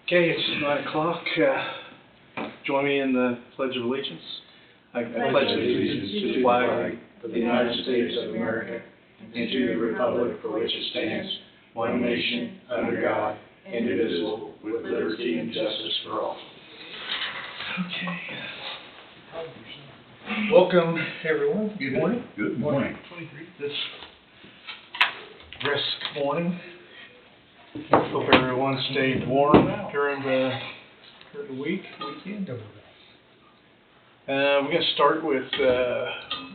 Okay, it's 9 o'clock. Join me in the Pledge of Allegiance. I pledge allegiance to the flag of the United States of America and to the republic for which it stands, one nation, under God, indivisible, with liberty and justice for all. Okay. Welcome, everyone. Good morning. Good morning. This brisk morning. Hope everyone stayed warm during the weekend. We're going to start with,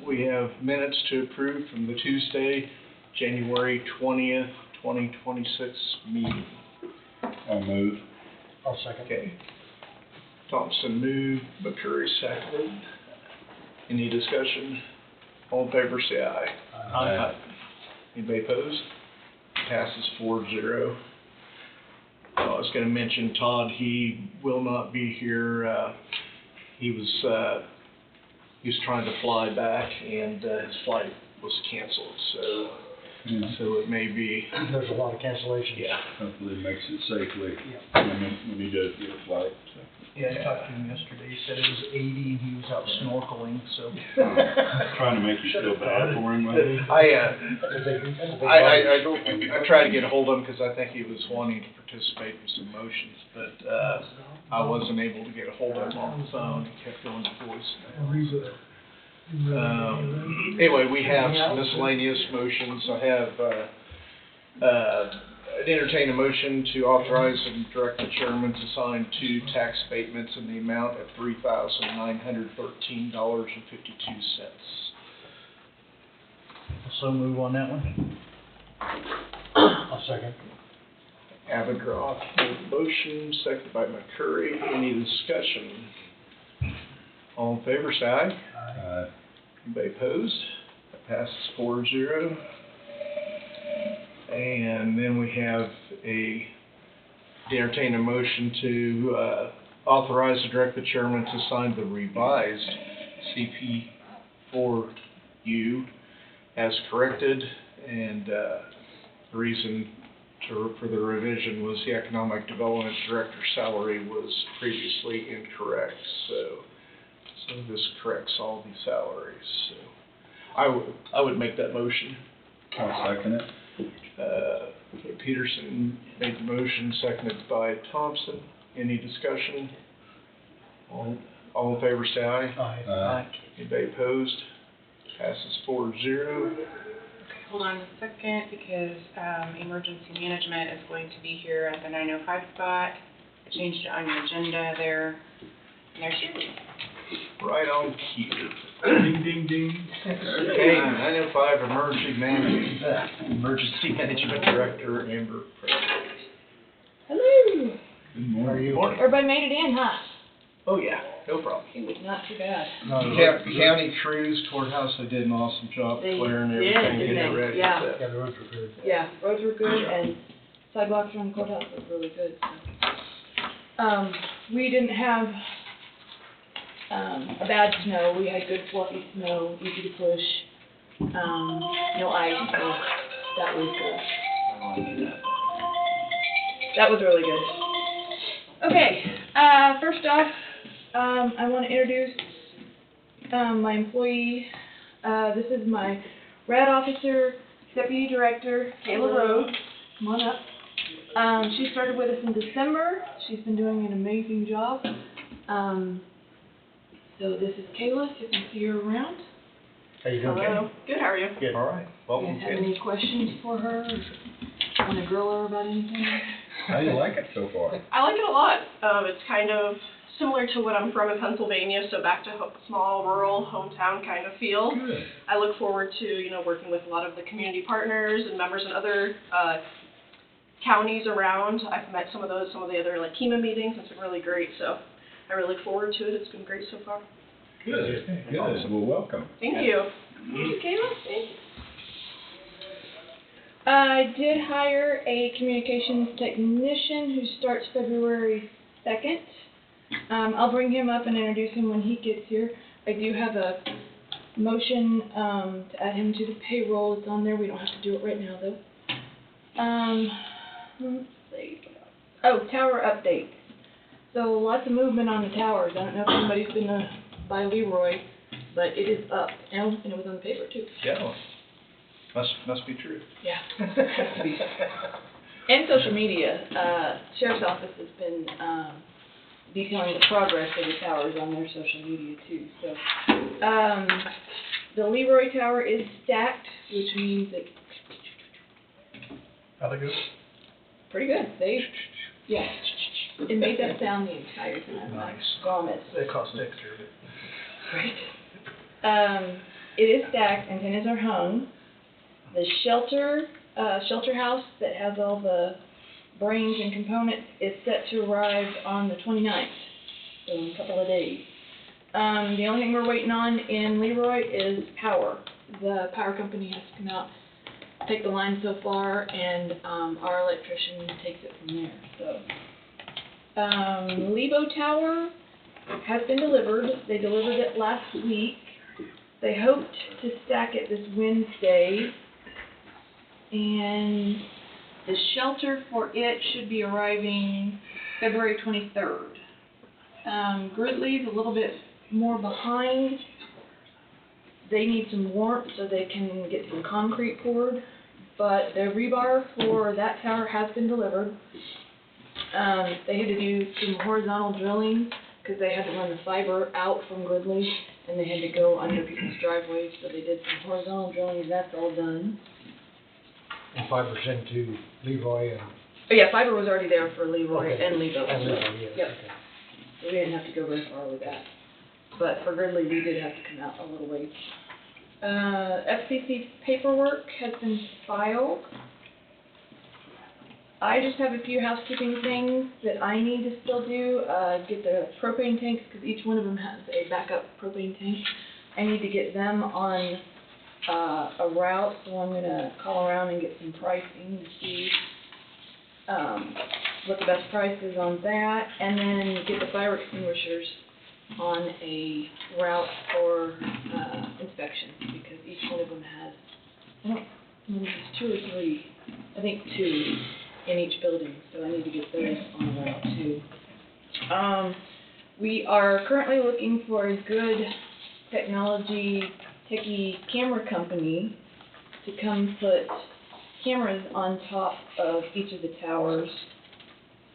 we have minutes to approve from the Tuesday, January 20th, 2026 meeting. I'll move. I'll second. Okay. Thompson moved, McCurry seconded. Any discussion? All in favor say aye. Aye. Anybody opposed? Passes 4-0. I was going to mention Todd, he will not be here. He was trying to fly back and his flight was canceled, so it may be. There's a lot of cancellations. Yeah. Hopefully it makes it safely Yeah. when he does get a flight. So. Yeah, I talked to him yesterday. He said it was 80 and he was out snorkeling, so. Trying to make you feel bad for him, maybe? I tried to get a hold of him because I think he was wanting to participate in some motions, but I wasn't able to get a hold of him on the phone. He kept going to voicemail. Anyway, we have some miscellaneous motions. I have I'd entertain a motion to authorize and direct the chairman to sign 2 tax abatements in the amount of $3,913.52. So move on that one. I'll second. Abigroff made the motion, seconded by McCurry. Any discussion? All in favor, say aye. Aye. Anybody opposed? That passes 4-0. And then we have entertain a motion to authorize and direct the chairman to sign the revised CP4U as corrected. And the reason for the revision was the economic development director's salary was previously incorrect. So this corrects all these salaries. So I would make that motion. I'll second it. Peterson made the motion, seconded by Thompson. Any discussion? All in favor say aye. Aye. Anybody opposed? Passes 4-0. Hold on a second, because emergency management is going to be here at the 9:05 spot. I changed it on your agenda there. And there's you. Right on cue. Ding, ding, ding. Okay, 9:05 Emergency Management Director, Amber Presley. Hello. Good morning. Morning. Everybody made it in, huh? Oh yeah, no problem. It was not too bad. County crews, courthouse, they did an awesome job They clearing did, everything, didn't getting it they? ready. Yeah. So. Yeah, the roads were good. Yeah, roads were good and sidewalks around the courthouse were really good. So. We didn't have a bad snow. We had good fluffy snow, easy to push. No ice, so that was that was really good. Okay, first off, I want to introduce my employee. This is my RAD officer, deputy director, Kayla Rhodes. Come on up. She started with us in December. She's been doing an amazing job. So this is Kayla, so you can see her around. How you doing? Hello. Good, how are you? Good. All right, Do welcome, you guys have Kayla. any questions for her? Want to grill her about anything? How do you like it so far? I like it a lot. It's kind of similar to what I'm from in Pennsylvania, so back to small, rural, hometown kind of feel. Good. I look forward to, working with a lot of the community partners and members in other counties around. I've met some of the other like KEMA meetings. It's been really great, so I really look forward to it. It's been great so far. Good. Good. Well, welcome. Thank you. Thank you, Kayla. Thank you. I did hire a communications technician who starts February 2nd. I'll bring him up and introduce him when he gets here. I do have a motion to add him to the payroll. It's on there. We don't have to do it right now, though. Let's see. Oh, tower update. So lots of movement on the towers. I don't know if anybody's been by Leroy, but it is up, and it was on the paper too. Yeah. Must be true. Yeah. Has to be. And social media. Sheriff's Office has been detailing the progress of the towers on their social media too. So, the Leroy Tower is stacked, which means that How'd it go? pretty good. Yeah. It made that sound the entire time. Nice. I promise. It costs extra, but. Right. It is stacked, antennas are hung. The shelter house that has all the brains and components is set to arrive on the 29th, so in a couple of days. The only thing we're waiting on in Leroy is power. The power company has to come out, take the line so far, and our electrician takes it from there. So, Lebo Tower has been delivered. They delivered it last week. They hoped to stack it this Wednesday, and the shelter for it should be arriving February 23rd. Gridley's a little bit more behind. They need some warmth so they can get some concrete poured, but the rebar for that tower has been delivered. They had to do some horizontal drilling because they had to run the fiber out from Gridley, and they had to go under people's driveways, so they did some horizontal drilling, and that's all done. And 5% to Leroy and. Oh yeah, fiber was already there for Leroy Okay. and Lebo. And Leroy, yes. Yep. Okay. So we didn't have to go very far with that. But for Gridley, we did have to come out a little ways. FCC paperwork has been filed. I just have a few housekeeping things that I need to still do. Get the propane tanks, because each one of them has a backup propane tank. I need to get them on a route, so I'm going to call around and get some pricing to see what the best price is on that, and then get the fire extinguishers on a route for inspection, because each one of them has, I don't know if it's 2 or 3, I think 2 in each building, so I need to get those on a route too. We are currently looking for a good techie camera company to come put cameras on top of each of the towers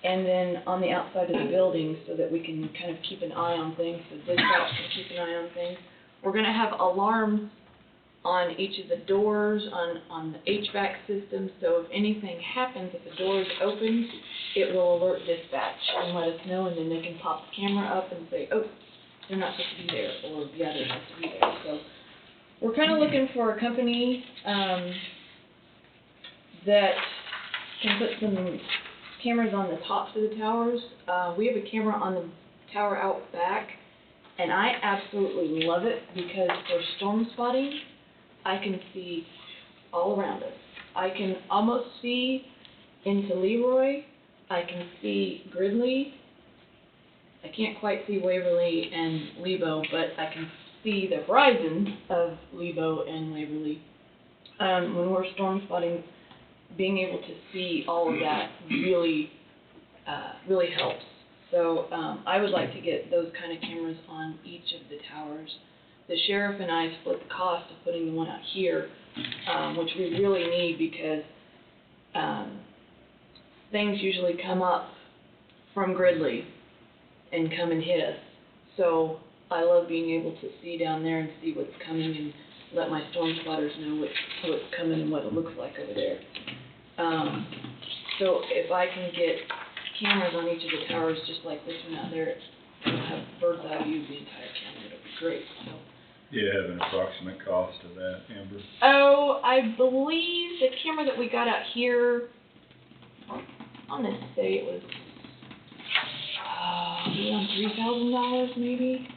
and then on the outside of the building so that we can kind of keep an eye on things, so dispatch can keep an eye on things. We're going to have alarms on each of the doors, on the HVAC system, so if anything happens, if the door is open, it will alert dispatch and let us know, and then they can pop the camera up and say, oh, they're not supposed to be there, or yeah, they're supposed to be there. So we're kind of looking for a company that can put some cameras on the tops of the towers. We have a camera on the tower out back, and I absolutely love it because for storm spotting, I can see all around us. I can almost see into Leroy. I can see Gridley. I can't quite see Waverly and Lebo, but I can see the horizon of Lebo and Waverly. When we're storm spotting, being able to see all of that really helps. So I would like to get those kind of cameras on each of the towers. The sheriff and I split the cost of putting the one out here, which we really need because things usually come up from Gridley and come and hit us. So I love being able to see down there and see what's coming and let my storm spotters know what's coming and what it looks like over there. So if I can get cameras on each of the towers just like this one out there, it'll have bird's eye view of the entire county. It'll be great. So. Do you have an approximate cost of that, Amber? Oh, I believe the camera that we got out here, I'm going to say it was around $3,000 maybe.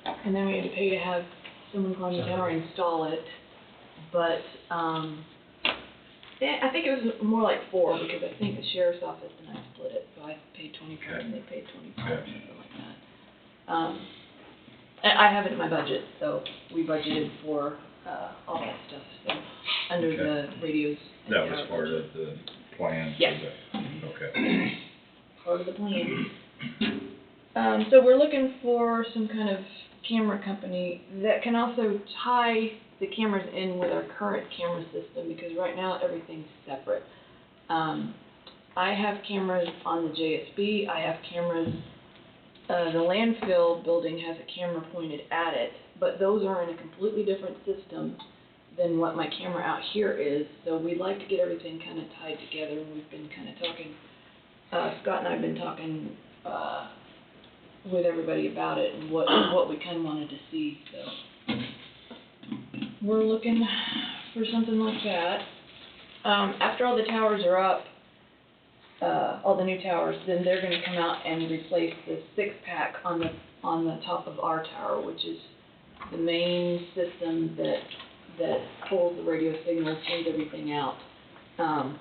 And then we had to pay to have someone climb the tower and install it. But I think it was more like 4 because I think the sheriff's office and I split it. So I paid $25 and they paid $25, something like that. I have it in my budget, so we budgeted for all that stuff. So under the radios. And That was part of the plan? Yes. Okay. Part of the plan. So we're looking for some kind of camera company that can also tie the cameras in with our current camera system, because right now everything's separate. I have cameras on the JSB, I have cameras, the landfill building has a camera pointed at it, but those are in a completely different system than what my camera out here is, so we'd like to get everything kind of tied together, and we've been kind of talking, Scott and I have been talking, with everybody about it and what we kind of wanted to see, so. We're looking for something like that. After all the towers are up, all the new towers, then they're gonna come out and replace the 6-pack on the top of our tower, which is the main system that pulls the radio signals, sends everything out.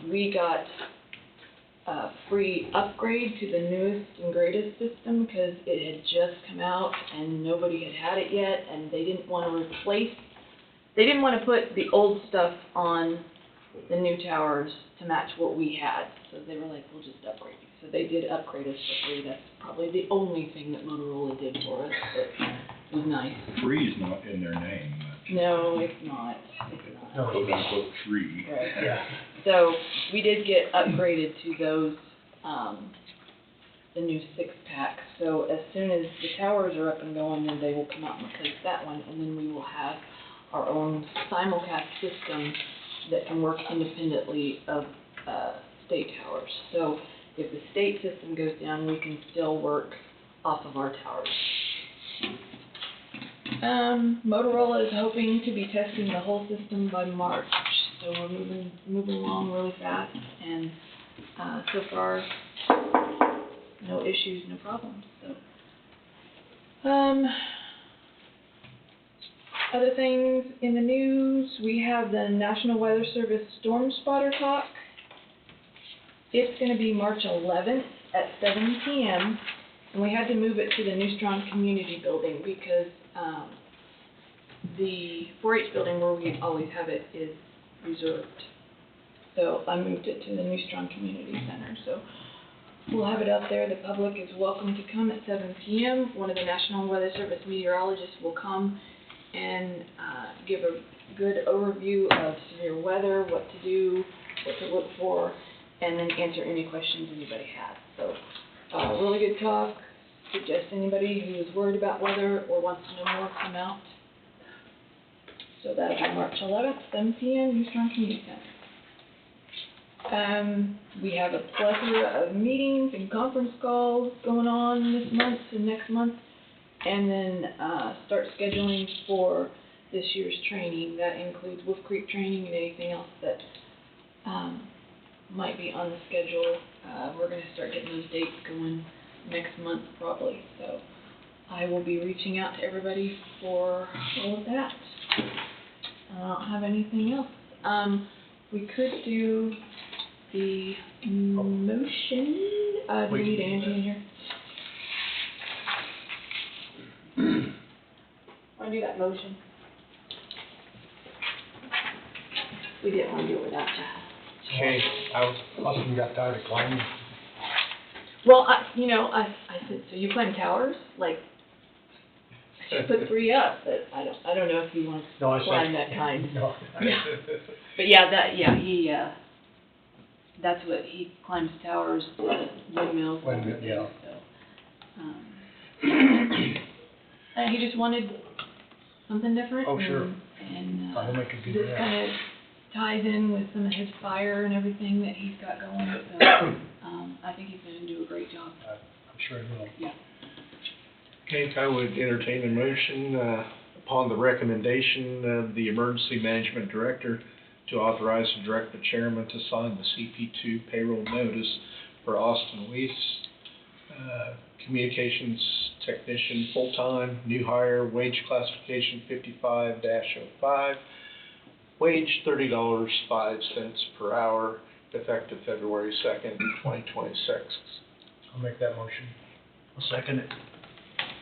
We got a free upgrade to the newest and greatest system because it had just come out and nobody had it yet, and they didn't want to put the old stuff on the new towers to match what we had. So they were like, we'll just upgrade you. So they did upgrade us for free. That's probably the only thing that Motorola did for us that was nice. Free's not in their name much. No, it's not. No. Quote unquote free. Right. Yeah. So we did get upgraded to those, the new 6-pack. So as soon as the towers are up and going, then they will come out and replace that one, and then we will have our own simulcast system that can work independently of state towers. So if the state system goes down, we can still work off of our towers. Motorola is hoping to be testing the whole system by March, so we're moving along really fast, and so far no issues, no problems. So other things in the news, we have the National Weather Service Storm Spotter Talk. It's going to be March 11th at 7 p.m. and we had to move it to the New Strong Community Building because the 4-H building where we always have it is reserved. So I moved it to the New Strong Community Center. So we'll have it out there. The public is welcome to come at 7 p.m. One of the National Weather Service meteorologists will come and give a good overview of severe weather, what to do, what to look for, and then answer any questions anybody has. So really good talk. Suggest anybody who is worried about weather or wants to know more come out. So that'll be March 11th, 7 p.m., New Strong Community Center. We have a plethora of meetings and conference calls going on this month and next month, and then start scheduling for this year's training. That includes Wolf Creek training and anything else that might be on the schedule. We're going to start getting those dates going next month probably. So I will be reaching out to everybody for all of that. I don't have anything else. We could do the motion. Do we need Angie in here? Want to do that motion? We didn't want to do it without you. Okay, I possibly got tired of climbing. Well, I said, so you climb towers? Like, I should put 3 up, but I don't know if you want No, I to said. climb that kind. No. Yeah. But he, that's what, he climbs towers, windmills. and Windmill, yeah. everything, so, he just wanted something different. Oh, sure. And I'll make it do this that. kind of ties in with some of his fire and everything that he's got going, so, I think he's gonna do a great job. I'm sure it will. Yeah. Okay, I would entertain a motion upon the recommendation of the Emergency Management Director to authorize and direct the chairman to sign the CP2 payroll notice for Austin Weiss, Communications Technician, full-time, new hire, wage classification 55-05, wage $30.05 per hour, effective February 2nd, 2026. I'll make that motion. I'll second it.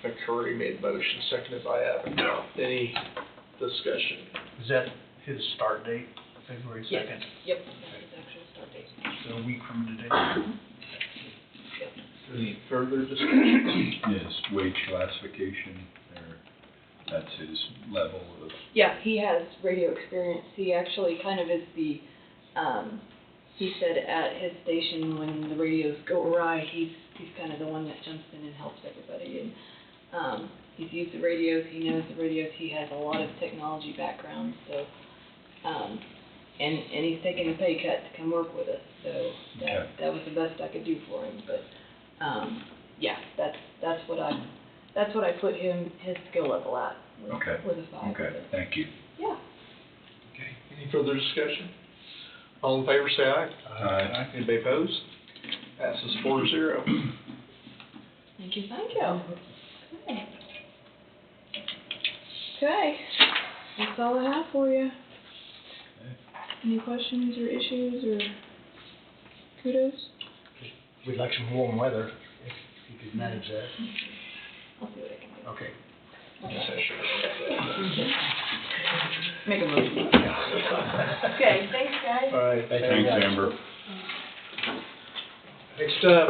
McCurry made motion, seconded by Abigail. Any discussion? Is that his start date, February 2nd? Yes. Yep, that's his actual start date. So a week from today. Yep. Any further discussion? His wage classification, or that's his level of, Yeah, he has radio experience. He actually kind of is the, he said at his station when the radios go awry, he's kind of the one that jumps in and helps everybody. And he's used the radios, he knows the radios, he has a lot of technology background, so, and he's taken a pay cut to come work with us, so Okay. that was the best I could do for him. But yeah, that's what I put his skill level at. Okay. With a 5. okay, thank you. Yeah. Okay, any further discussion? All in favor, say aye. Aye. Anybody opposed? Passes 4-0. Thank you, thank you. Okay. Okay, that's all I have for you. Any questions or issues or kudos? We'd like some warm weather, if you could manage that. I'll see what I can do. Okay. Make a motion. Okay, thanks, guys. All right, Thanks, Amber. Next up,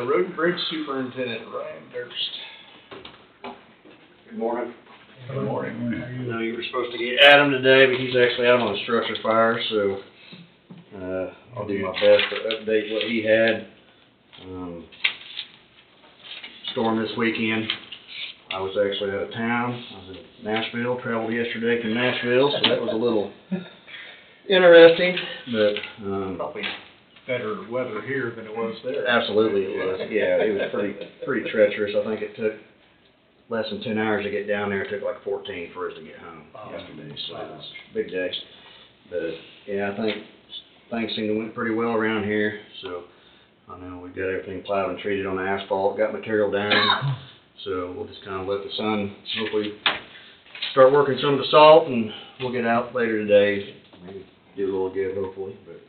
Road and Bridge Superintendent Ryan Durst. Good morning. Good morning. How are I you? know you were supposed to get Adam today, but he's actually out on a structure fire, so, I'll do my best to update what he had. Storm this weekend. I was actually out of town. I was in Nashville, traveled yesterday from Nashville, so that was a little interesting, but, Probably better weather here than it was there. absolutely it was. Yeah, it was pretty treacherous. I think it took less than 10 hours to get down there. It took like 14 for us to get home yesterday, so it was a big day. But, yeah, I think things seem to went pretty well around here, so I know we've got everything plowed and treated on the asphalt, got material down, so we'll just kind of let the sun hopefully start working some of the salt, and we'll get out later today, maybe do a little good hopefully, but.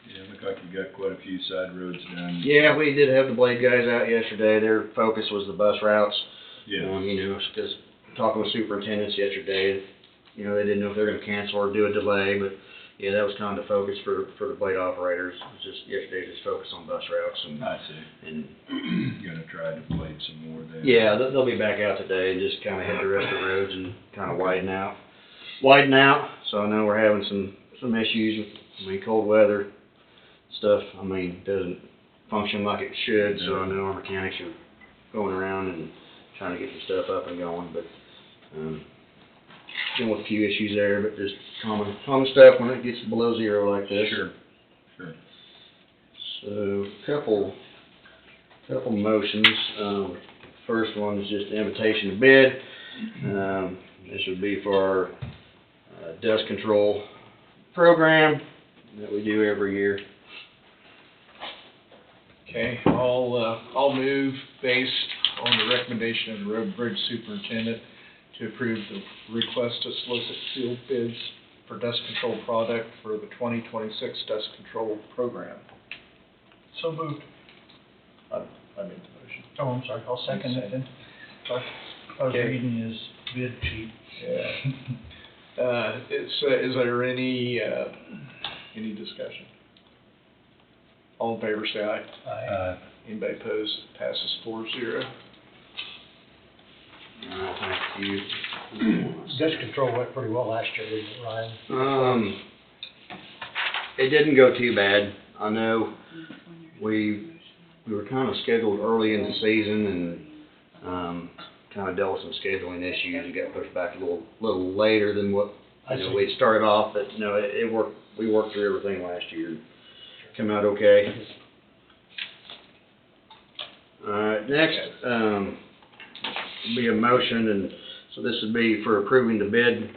Yeah, looked like you got quite a few side roads done. Yeah, we did have the blade guys out yesterday. Their focus was the bus routes. Yeah. You know, because talking with superintendents yesterday, you know, they didn't know if they were going to cancel or do a delay, but yeah, that was kind of the focus for the blade operators. It was just yesterday, just focus on bus routes and I see. and Gonna try to blade some more then. yeah, they'll be back out today and just kind of hit the rest of the roads and kind of widen out. So I know we're having some issues with, cold weather stuff. Doesn't function like it should. So I know our mechanics are going around and trying to get some stuff up and going, but dealing with a few issues there, but just common stuff when it gets below zero like this. Sure. So couple motions. First one is just an invitation to bid. This would be for our dust control program that we do every year. Okay, I'll move based on the recommendation of the Road and Bridge Superintendent to approve the request to solicit sealed bids for dust control product for the 2026 dust control program. So moved. I made the motion. Oh, I'm sorry, I'll second it then. I was Okay. reading his bid sheet. Yeah. Is there any discussion? All in favor, say aye. Aye. Anybody opposed? Passes 4-0. Thank you. Dust control went pretty well last year, didn't it, Ryan? It didn't go too bad. I know we were kind of scheduled early in the season and kind of dealt with some scheduling issues. It got pushed back a little later than what we started off, but no, it worked. We worked through everything last year. Came out okay. Alright, next, be a motion, and so this would be for approving the bid,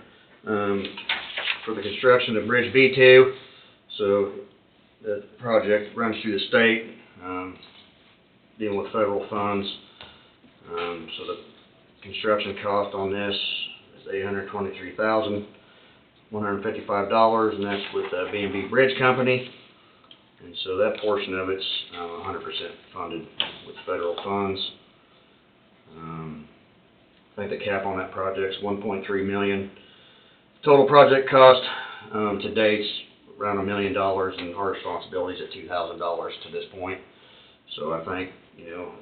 for the construction of Bridge B2. So, the project runs through the state, dealing with federal funds. So the construction cost on this is $823,155, and that's with B&B Bridge Company. And so that portion of it's 100% funded with federal funds. I think the cap on that project's $1.3 million. Total project cost to date's around $1 million, and our responsibility is at $2,000 to this point. So I think, you know,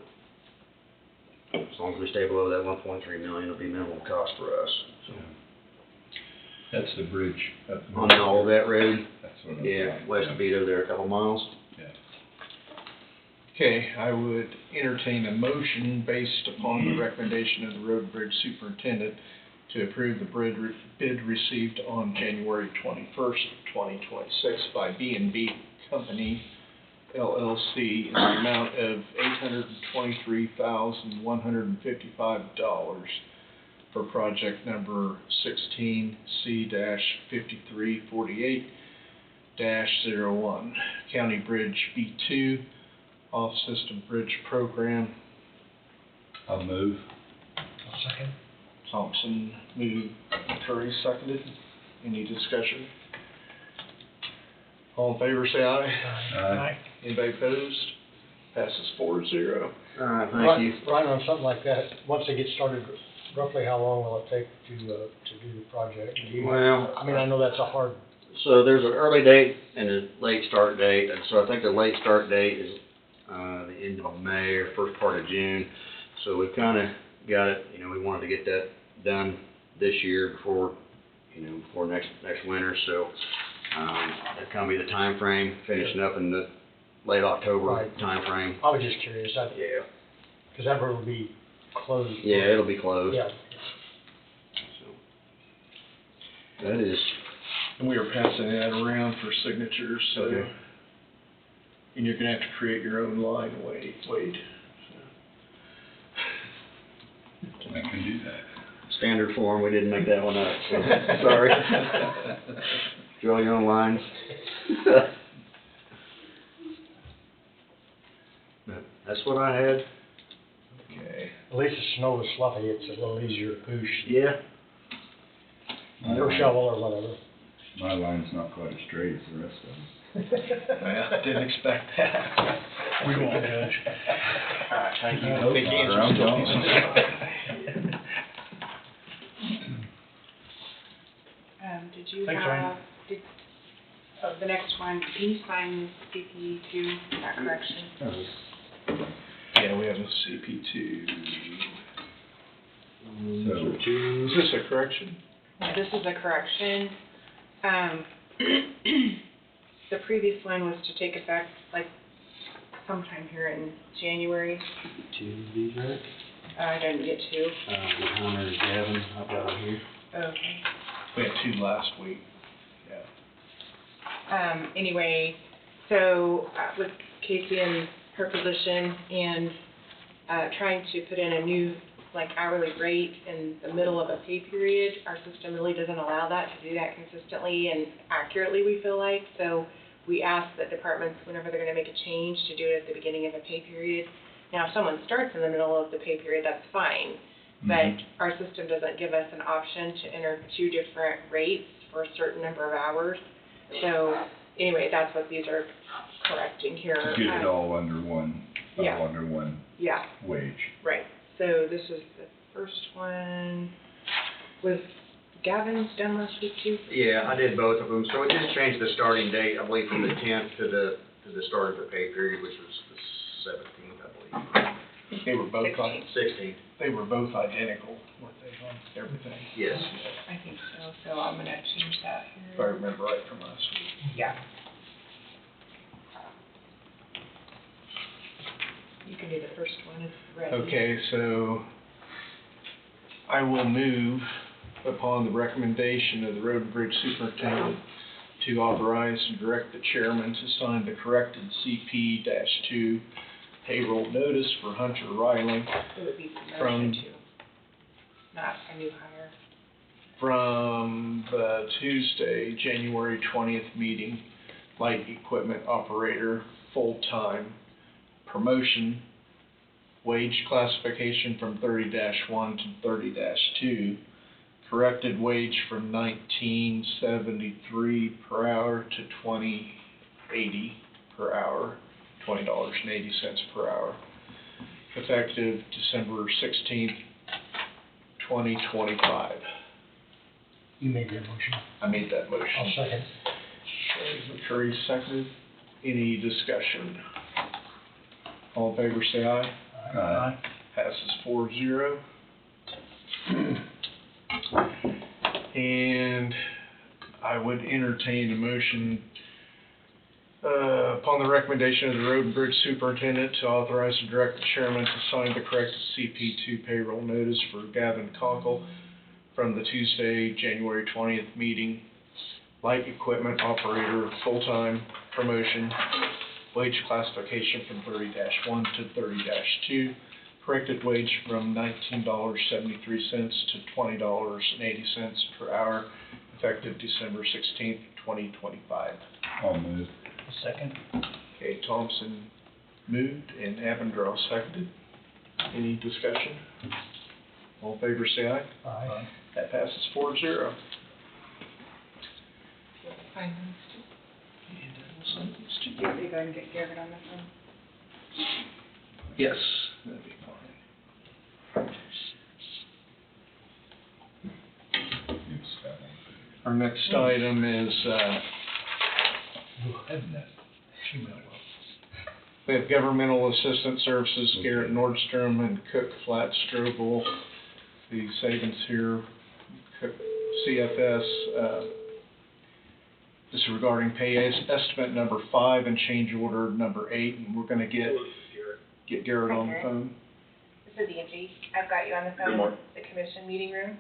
as long as we stay below that 1.3 million, it'll be minimal cost for us, so. That's the bridge up. On the Olivet Road, That's what I'm. yeah, west of Vito there, a couple miles. Okay, I would entertain a motion based upon the recommendation of the road and bridge superintendent to approve the bid received on January 21st, 2026 by B&B Company LLC in the amount of $823,155 for project number 16C-5348-01, County Bridge B2, Off-System Bridge Program. I'll move. I'll second. Thompson moved, Curry seconded. Any discussion? All in favor, say aye. Aye. Anybody opposed? Passes 4-0. Thank you. Ryan, on something like that, once they get started, roughly how long will it take to do the project? Do you- Well, I mean, I know that's a hard, so there's an early date and a late start date, and so I think the late start date is, the end of May or first part of June. So we've kinda got it, you know, we wanted to get that done this year before, you know, before next winter, so, that'd kinda be the time frame, finishing up in the late October Right. time frame. I was just curious, Yeah. because that road will be closed. Yeah, it'll be closed. Yeah. So, that is, And we are passing that around for signatures, so. Okay. And you're gonna have to create your own line, Wade. I can do that. standard form, we didn't make that one up, so, sorry. Draw your own lines. But that's what I had. Okay. At least the snow is fluffy, it's a little easier to push. Yeah. No shovel or whatever. My line's not quite as straight as the rest of them. Well, didn't expect that. We won't judge. Alright, thank you. Nope, Big not answer around still. Johnson. Did you Thanks, have, Ryan. the next one, can you sign CP2, that correction? Yeah, we have a CP2. So, Is this a correction? This is a correction. The previous one was to take effect like sometime here in January. Two, these right? I didn't get to. Hunter and Gavin, I've got them here. Okay. We had 2 last week. Yeah. Anyway, so with Casey in her position and trying to put in a new like hourly rate in the middle of a pay period, our system really doesn't allow that to do that consistently and accurately, we feel like. So we ask that departments, whenever they're going to make a change, to do it at the beginning of a pay period. Now, if someone starts in the middle of the pay period, that's fine. But our system doesn't give us an option to enter 2 different rates for a certain number of hours. So anyway, that's what these are correcting here. to get it all under one, Yeah. all under one Yeah, wage. right. So this is the first one. Was Gavin's done last week too? Yeah, I did both of them, so it just changed the starting date, I believe, from the 10th to the start of the pay period, which was the 17th, I believe. They were both, 16th. they were both identical, weren't they, on everything? Yes. I think so. So I'm gonna change that If I here. remember right from last week. Yeah. You can do the first one if ready. Okay, so I will move upon the recommendation of the Road and Bridge Superintendent to authorize and direct the chairman to sign the corrected CP-2 payroll notice for Hunter Riley It would be From- promotion too, not a new hire. from the Tuesday, January 20th meeting, light equipment operator, full-time, promotion, wage classification from 30-1 to 30-2, corrected wage from $19.73 per hour to $20.80 per hour, $20.80 per hour, effective December 16th, 2025. You made that motion. I made that motion. I'll second. McCurry seconded. Any discussion? All in favor, say aye. Aye. Passes 4-0. And I would entertain a motion, upon the recommendation of the Road and Bridge Superintendent, to authorize and direct the chairman to sign the corrected CP2 payroll notice for Gavin Conkle from the Tuesday, January 20th meeting. Light equipment operator, full-time, promotion, wage classification from 30-1 to 30-2, corrected wage from $19.73 to $20.80 per hour, effective December 16th, 2025. I'll move. Second. Okay, Thompson moved and Avondale seconded. Any discussion? All in favor, say aye. Aye. That passes 4-0. Fine. You want me to go ahead and get Garrett on the phone? Yes, that'd be fine. Our next item is, we have Governmental Assistance Services, Garrett Nordstrom and Cook Flat Strobel. The savings here, Cook CFS, this is regarding pay estimate number 5 and change order number 8, and we're gonna get Garrett on the phone. This is Angie. I've got you on the phone. Good morning. The commission meeting room.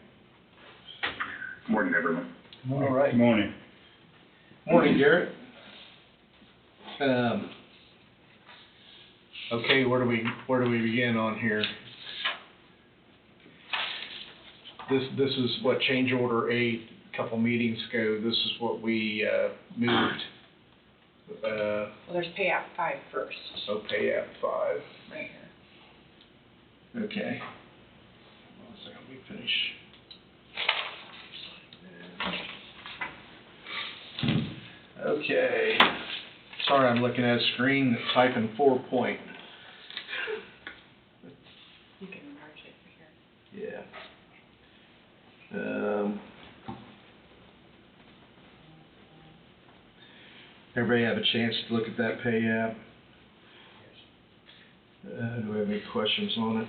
Good morning, everyone. All right. Good morning. Morning, Garrett. Okay, where do we begin on here? This is what change order 8, a couple meetings ago. This is what we moved. Well, there's pay app 5 first. So pay app 5. Right here. Okay. Hold on a second, let me finish. Okay. Sorry, I'm looking at a screen that's typing 4 point. You can enlarge it here. Yeah. Everybody have a chance to look at that pay app? Do we have any questions on it?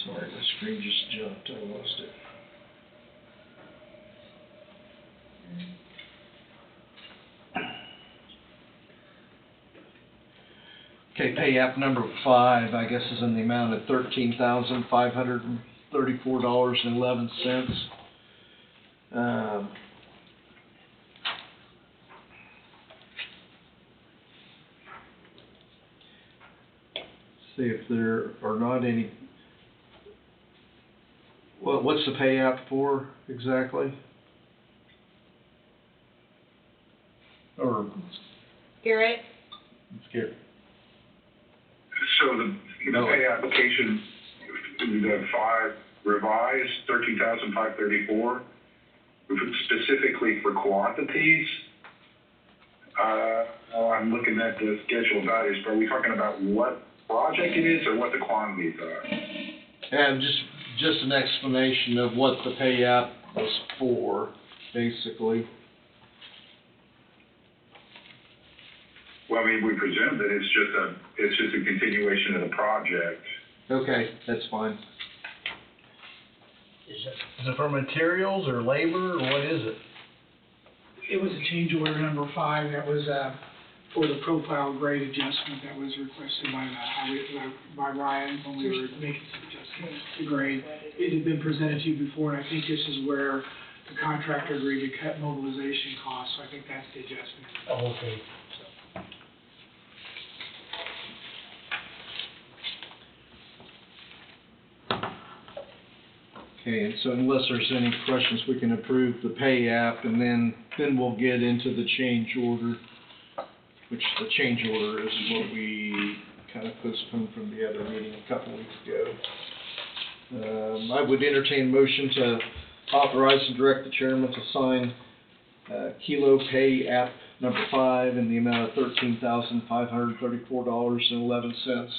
Sorry, my screen just jumped, I lost it. Okay, pay app number 5, I guess, is in the amount of $13,534.11. See if there are not any. Well, what's the pay app for exactly? Or Garrett? Garrett. So the pay application, the 5 revised, 13,534, specifically for quantities. I'm looking at the schedule values, but are we talking about what project it is or what the quantities are? And just an explanation of what the pay app was for, basically. Well, I mean, we presume that it's just a continuation of the project. Okay, that's fine. Is it for materials or labor, or what is it? It was a change order number 5, that was, for the profile grade adjustment that was requested by Ryan when we were making some adjustments to grade. It had been presented to you before, and I think this is where the contractor agreed to cut mobilization costs, so I think that's the adjustment. Oh, okay. Okay, and so unless there's any questions, we can approve the pay app, and then we'll get into the change order, which the change order is what we kind of postponed from the other meeting a couple weeks ago. I would entertain a motion to authorize and direct the chairman to sign Kilo Pay App number 5 in the amount of $13,534.11.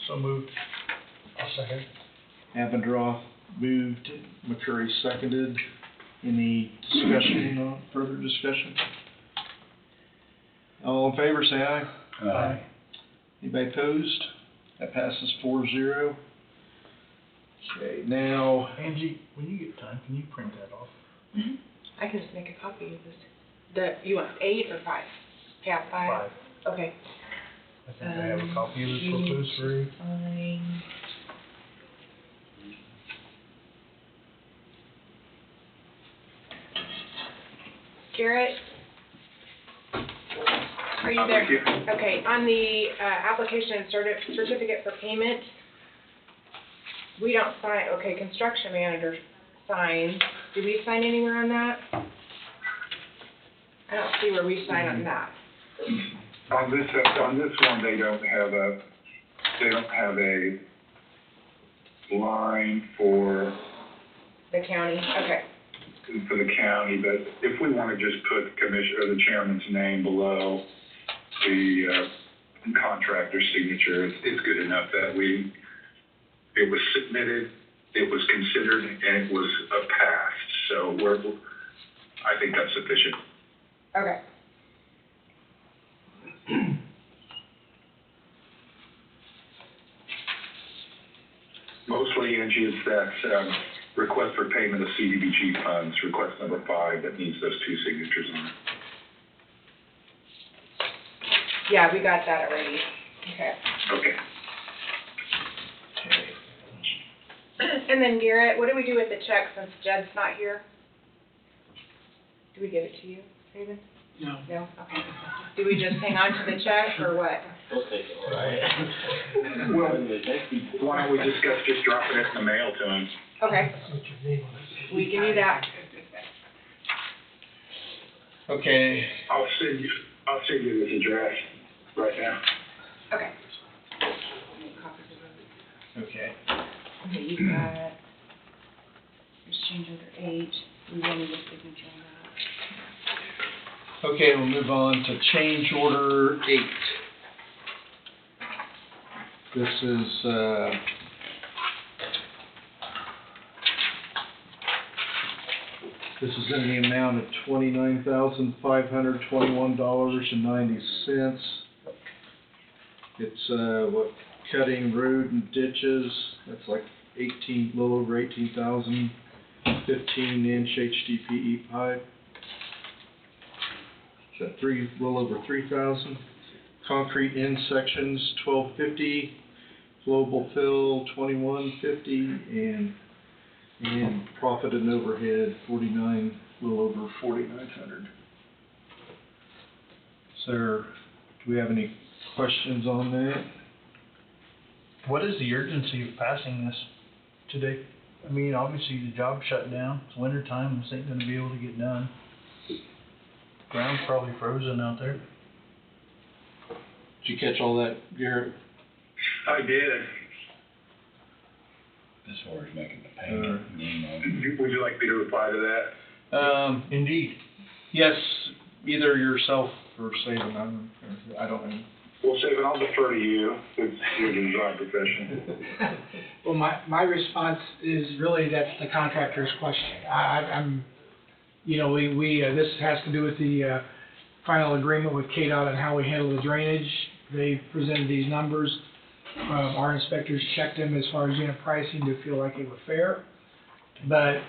So moved. I'll second. Avondroth moved, McCurry seconded. Any discussion, further discussion? All in favor, say aye. Aye. Anybody opposed? That passes 4-0. Okay, now, Angie, when you get time, can you print that off? I can just make a copy of this. You want 8 or 5? Yeah, 5. Okay. I think I have a copy of this proposed for you. Fine. Garrett? Are you I'm there? with you. Okay, on the, application and certificate for payment, we don't sign, okay, construction manager signs. Do we sign anywhere on that? I don't see where we sign on that. On this one, they don't have a line for The county, okay. the county, but if we want to just put the chairman's name below the contractor's signature, it's good enough that it was submitted, it was considered, and it was passed. So I think that's sufficient. Okay. Mostly, Angie, it's that request for payment of CDBG funds, request number 5, that needs those 2 signatures on it. Yeah, we got that already. Okay. Okay. And then Garrett, what do we do with the check since Jed's not here? Do we give it to you, Raven? No. No? Okay. Do we just hang on to the check or what? Well, why don't we discuss just dropping it in the mail to him? Okay, Put your name on it. we can do that. okay, I'll send you this address right now. Okay. okay. Okay, you got, just change order 8. We will need a signature on that. Okay, we'll move on to change order 8. This is, in the amount of $29,521.90. It's, cutting road and ditches, that's like little over 18,000, 15-inch HDPE pipe. So little over 3,000. Concrete end sections, 1,250. Flowable fill, 2,150, and profit and overhead, little over 4,900. So, do we have any questions on that? What is the urgency of passing this today? I mean, obviously the job's shut down, it's winter time, this ain't gonna be able to get done. Ground's probably frozen out there. Did you catch all that, Garrett? I did. As far as making the payment, Would you like me to reply to that? Indeed. Yes, either yourself or Saban, I don't know. Well, Saban, I'll defer to you, since you're the design professional. Well, my response is really that's the contractor's question. I'm, this has to do with the final agreement with KDOT on how we handle the drainage. They presented these numbers. Our inspectors checked them as far as unit pricing to feel like they were fair. But,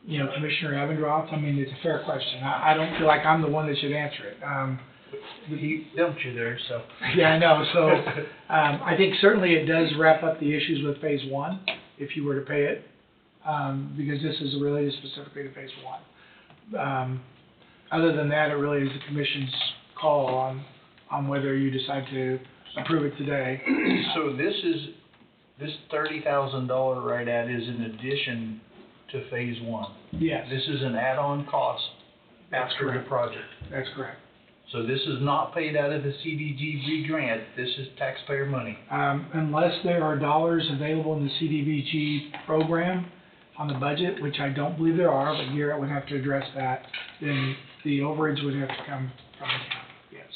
Commissioner Evandroth, I mean, it's a fair question. I don't feel like I'm the one that should answer it. He dumped you there, so. Yeah, I know, so, I think certainly it does wrap up the issues with phase 1, if you were to pay it, because this is related specifically to phase 1. Other than that, it really is the commission's call on whether you decide to approve it today. So this $30,000 right at is in addition to phase 1. Yes, This is an add-on cost that's after the correct, project. that's correct. So this is not paid out of the CDBG grant, this is taxpayer money. Unless there are dollars available in the CDBG program on the budget, which I don't believe there are, but Garrett would have to address that, then the overage would have to come from the county, yes.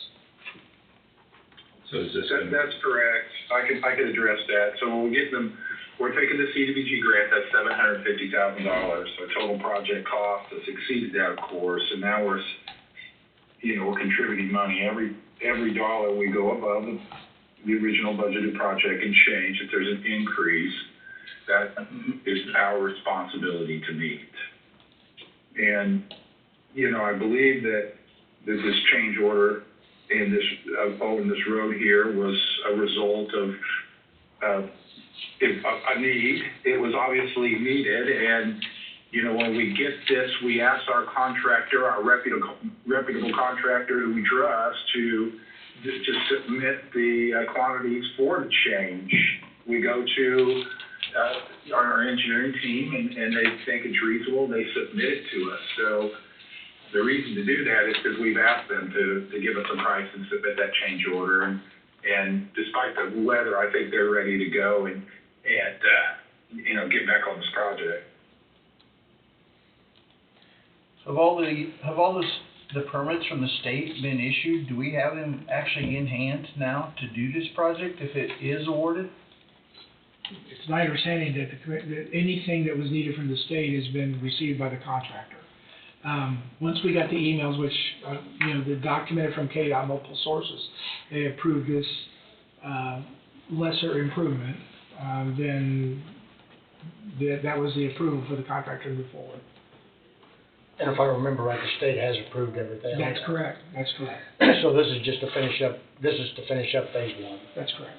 So is this? That's correct. I can address that. So when we get them, we're taking the CDBG grant, that's $750,000. So total project cost has exceeded that, of course, and now we're contributing money. Every dollar we go above the original budgeted project and change, if there's an increase, that is our responsibility to meet. And, I believe that this change order in this road here was a result of a need. It was obviously needed, and when we get this, we ask our contractor, our reputable contractor who we trust, to submit the quantities for the change. We go to our engineering team, and they think it's reasonable. They submit it to us. So the reason to do that is because we've asked them to give us a price and submit that change order. And despite the weather, I think they're ready to go and get back on this project. Have all the permits from the state been issued? Do we have them actually in hand now to do this project if it is awarded? It's my understanding that anything that was needed from the state has been received by the contractor. Once we got the emails, which, the documented from KDOT, multiple sources, they approved this lesser improvement, then that was the approval for the contractor to move forward. And if I remember right, the state has approved everything. That's correct. That's correct. So this is just to finish up phase one. That's correct.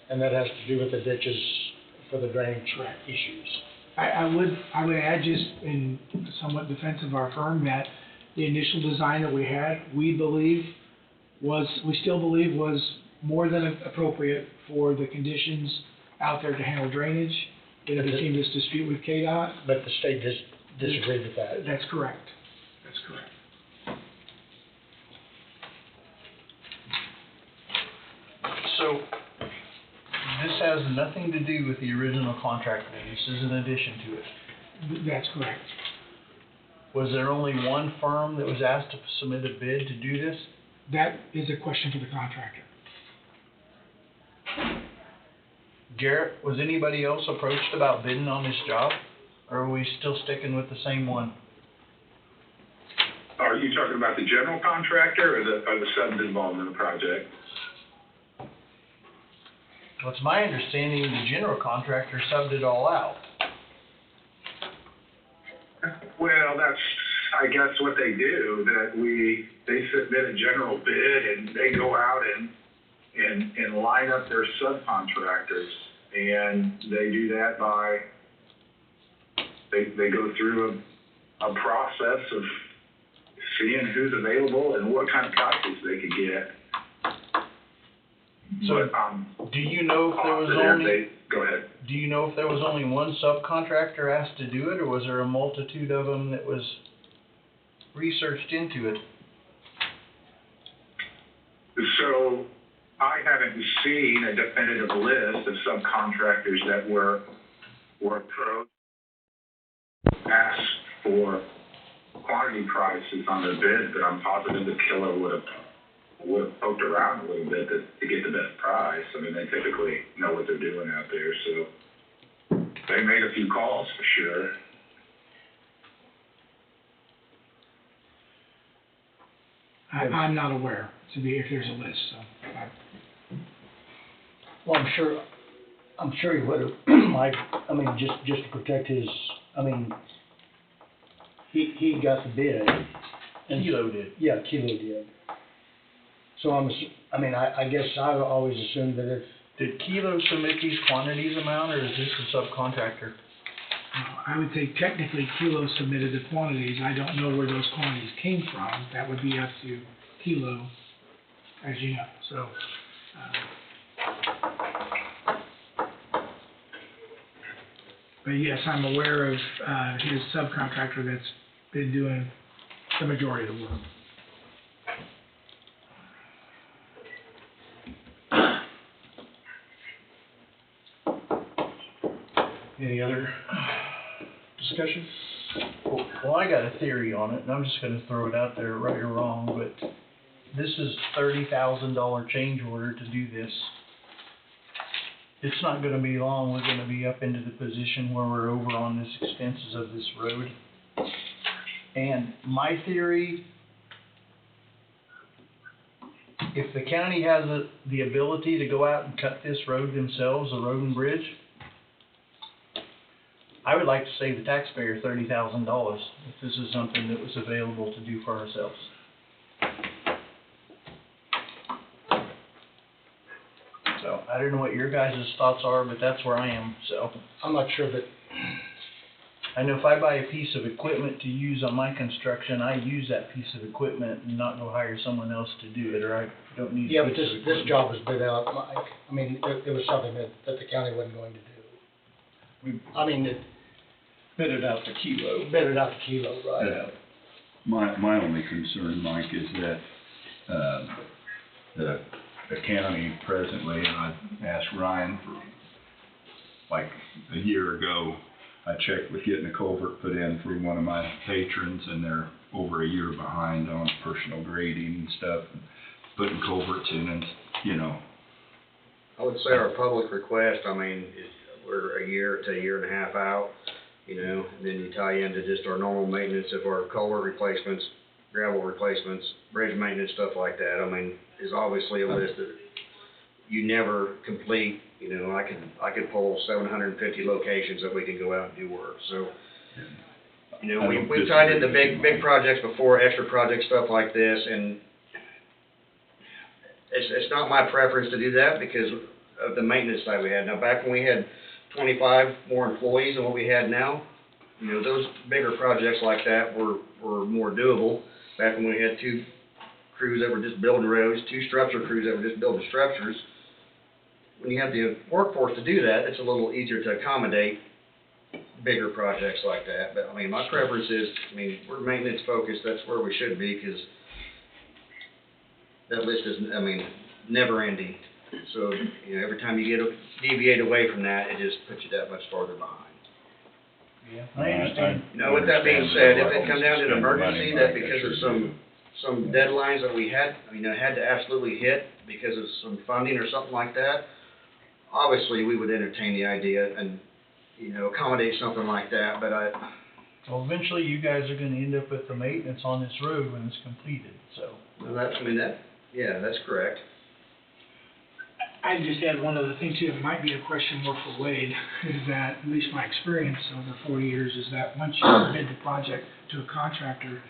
And that has to do with the ditches for the drainage issues. I would add, just in somewhat defense of our firm, that the initial design that we had, we still believe was more than appropriate for the conditions out there to handle drainage. Then it became this dispute with KDOT. But the state disagreed with that. That's correct. That's correct. So, this has nothing to do with the original contract, this is an addition to it. That's correct. Was there only one firm that was asked to submit a bid to do this? That is a question for the contractor. Garrett, was anybody else approached about bidding on this job? Or are we still sticking with the same one? Are you talking about the general contractor or the subs involved in the project? Well, it's my understanding the general contractor subbed it all out. Well, that's, I guess, what they do, they submit a general bid and they go out and line up their subcontractors. And they do that by, they go through a process of seeing who's available and what kind of prices they could get. So, but, do you know if there was go ahead. Do you know if there was only one subcontractor asked to do it, or was there a multitude of them that was researched into it? So, I haven't seen a definitive list of subcontractors that were approached, asked for quantity prices on their bids, but I'm positive the killer would have poked around a little bit to get the best price. I mean, they typically know what they're doing out there, so they made a few calls for sure. I'm not aware if there's a list, so. Well, I'm sure he would have, Mike, just to protect his, he got the bid. And Kilo did. Yeah, Kilo did. So I guess I always assumed that if. Did Kilo submit these quantities amount, or is this a subcontractor? I would say technically Kilo submitted the quantities. I don't know where those quantities came from. That would be up to Kilo, as you know, so. But yes, I'm aware of his subcontractor that's been doing the majority of the work. Any other discussion? Well, I got a theory on it, and I'm just gonna throw it out there, right or wrong, but this is $30,000 change order to do this. It's not gonna be long, we're gonna be up into the position where we're over on this expenses of this road. And my theory if the county has the ability to go out and cut this road themselves, the road and bridge, I would like to save the taxpayer $30,000 if this is something that was available to do for ourselves. So, I don't know what your guys' thoughts are, but that's where I am, so. I'm not sure that, I know if I buy a piece of equipment to use on my construction, I use that piece of equipment and not go hire someone else to do it, or I don't need yeah, a but piece of this equipment. job was bid out, Mike. I mean, it was something that the county wasn't going to do. I mean, it Bid it out to Kilo. bid it out to Kilo, right? Yeah. My only concern, Mike, is that, the county presently, and I asked Ryan for, like, a year ago, I checked with getting a culvert put in for one of my patrons, and they're over a year behind on personal grading and stuff, and putting culverts in, and, you know. I would say our public request, I mean, we're a year to a year and a half out, you know, and then you tie into just our normal maintenance of our culvert replacements, gravel replacements, bridge maintenance, stuff like that. I mean, is obviously a list that you never complete. You know, I could pull 750 locations that we can go out and do work. So, you know, we've tied into big projects before, extra project stuff like this, and it's not my preference to do that because of the maintenance side we had. Now, back when we had 25 more employees than what we had now, you know, those bigger projects like that were more doable. Back when we had 2 crews that were just building roads, 2 structure crews that were just building structures. When you have the workforce to do that, it's a little easier to accommodate bigger projects like that. But I mean, my preference is, I mean, we're maintenance focused, that's where we should be, because that list is, I mean, never ending. So, you know, every time you deviate away from that, it just puts you that much farther behind. Yeah, I understand. You know, with that being said, if it comes down to an emergency, that because of some deadlines that we had, I mean, had to absolutely hit because of some funding or something like that, obviously, we would entertain the idea and, you know, accommodate something like that, but Well, eventually you guys are gonna end up with the maintenance on this road when it's completed, so. well, that's correct. I just add one other thing too, it might be a question more for Wade, is that, at least my experience over 40 years, is that once you bid the project to a contractor,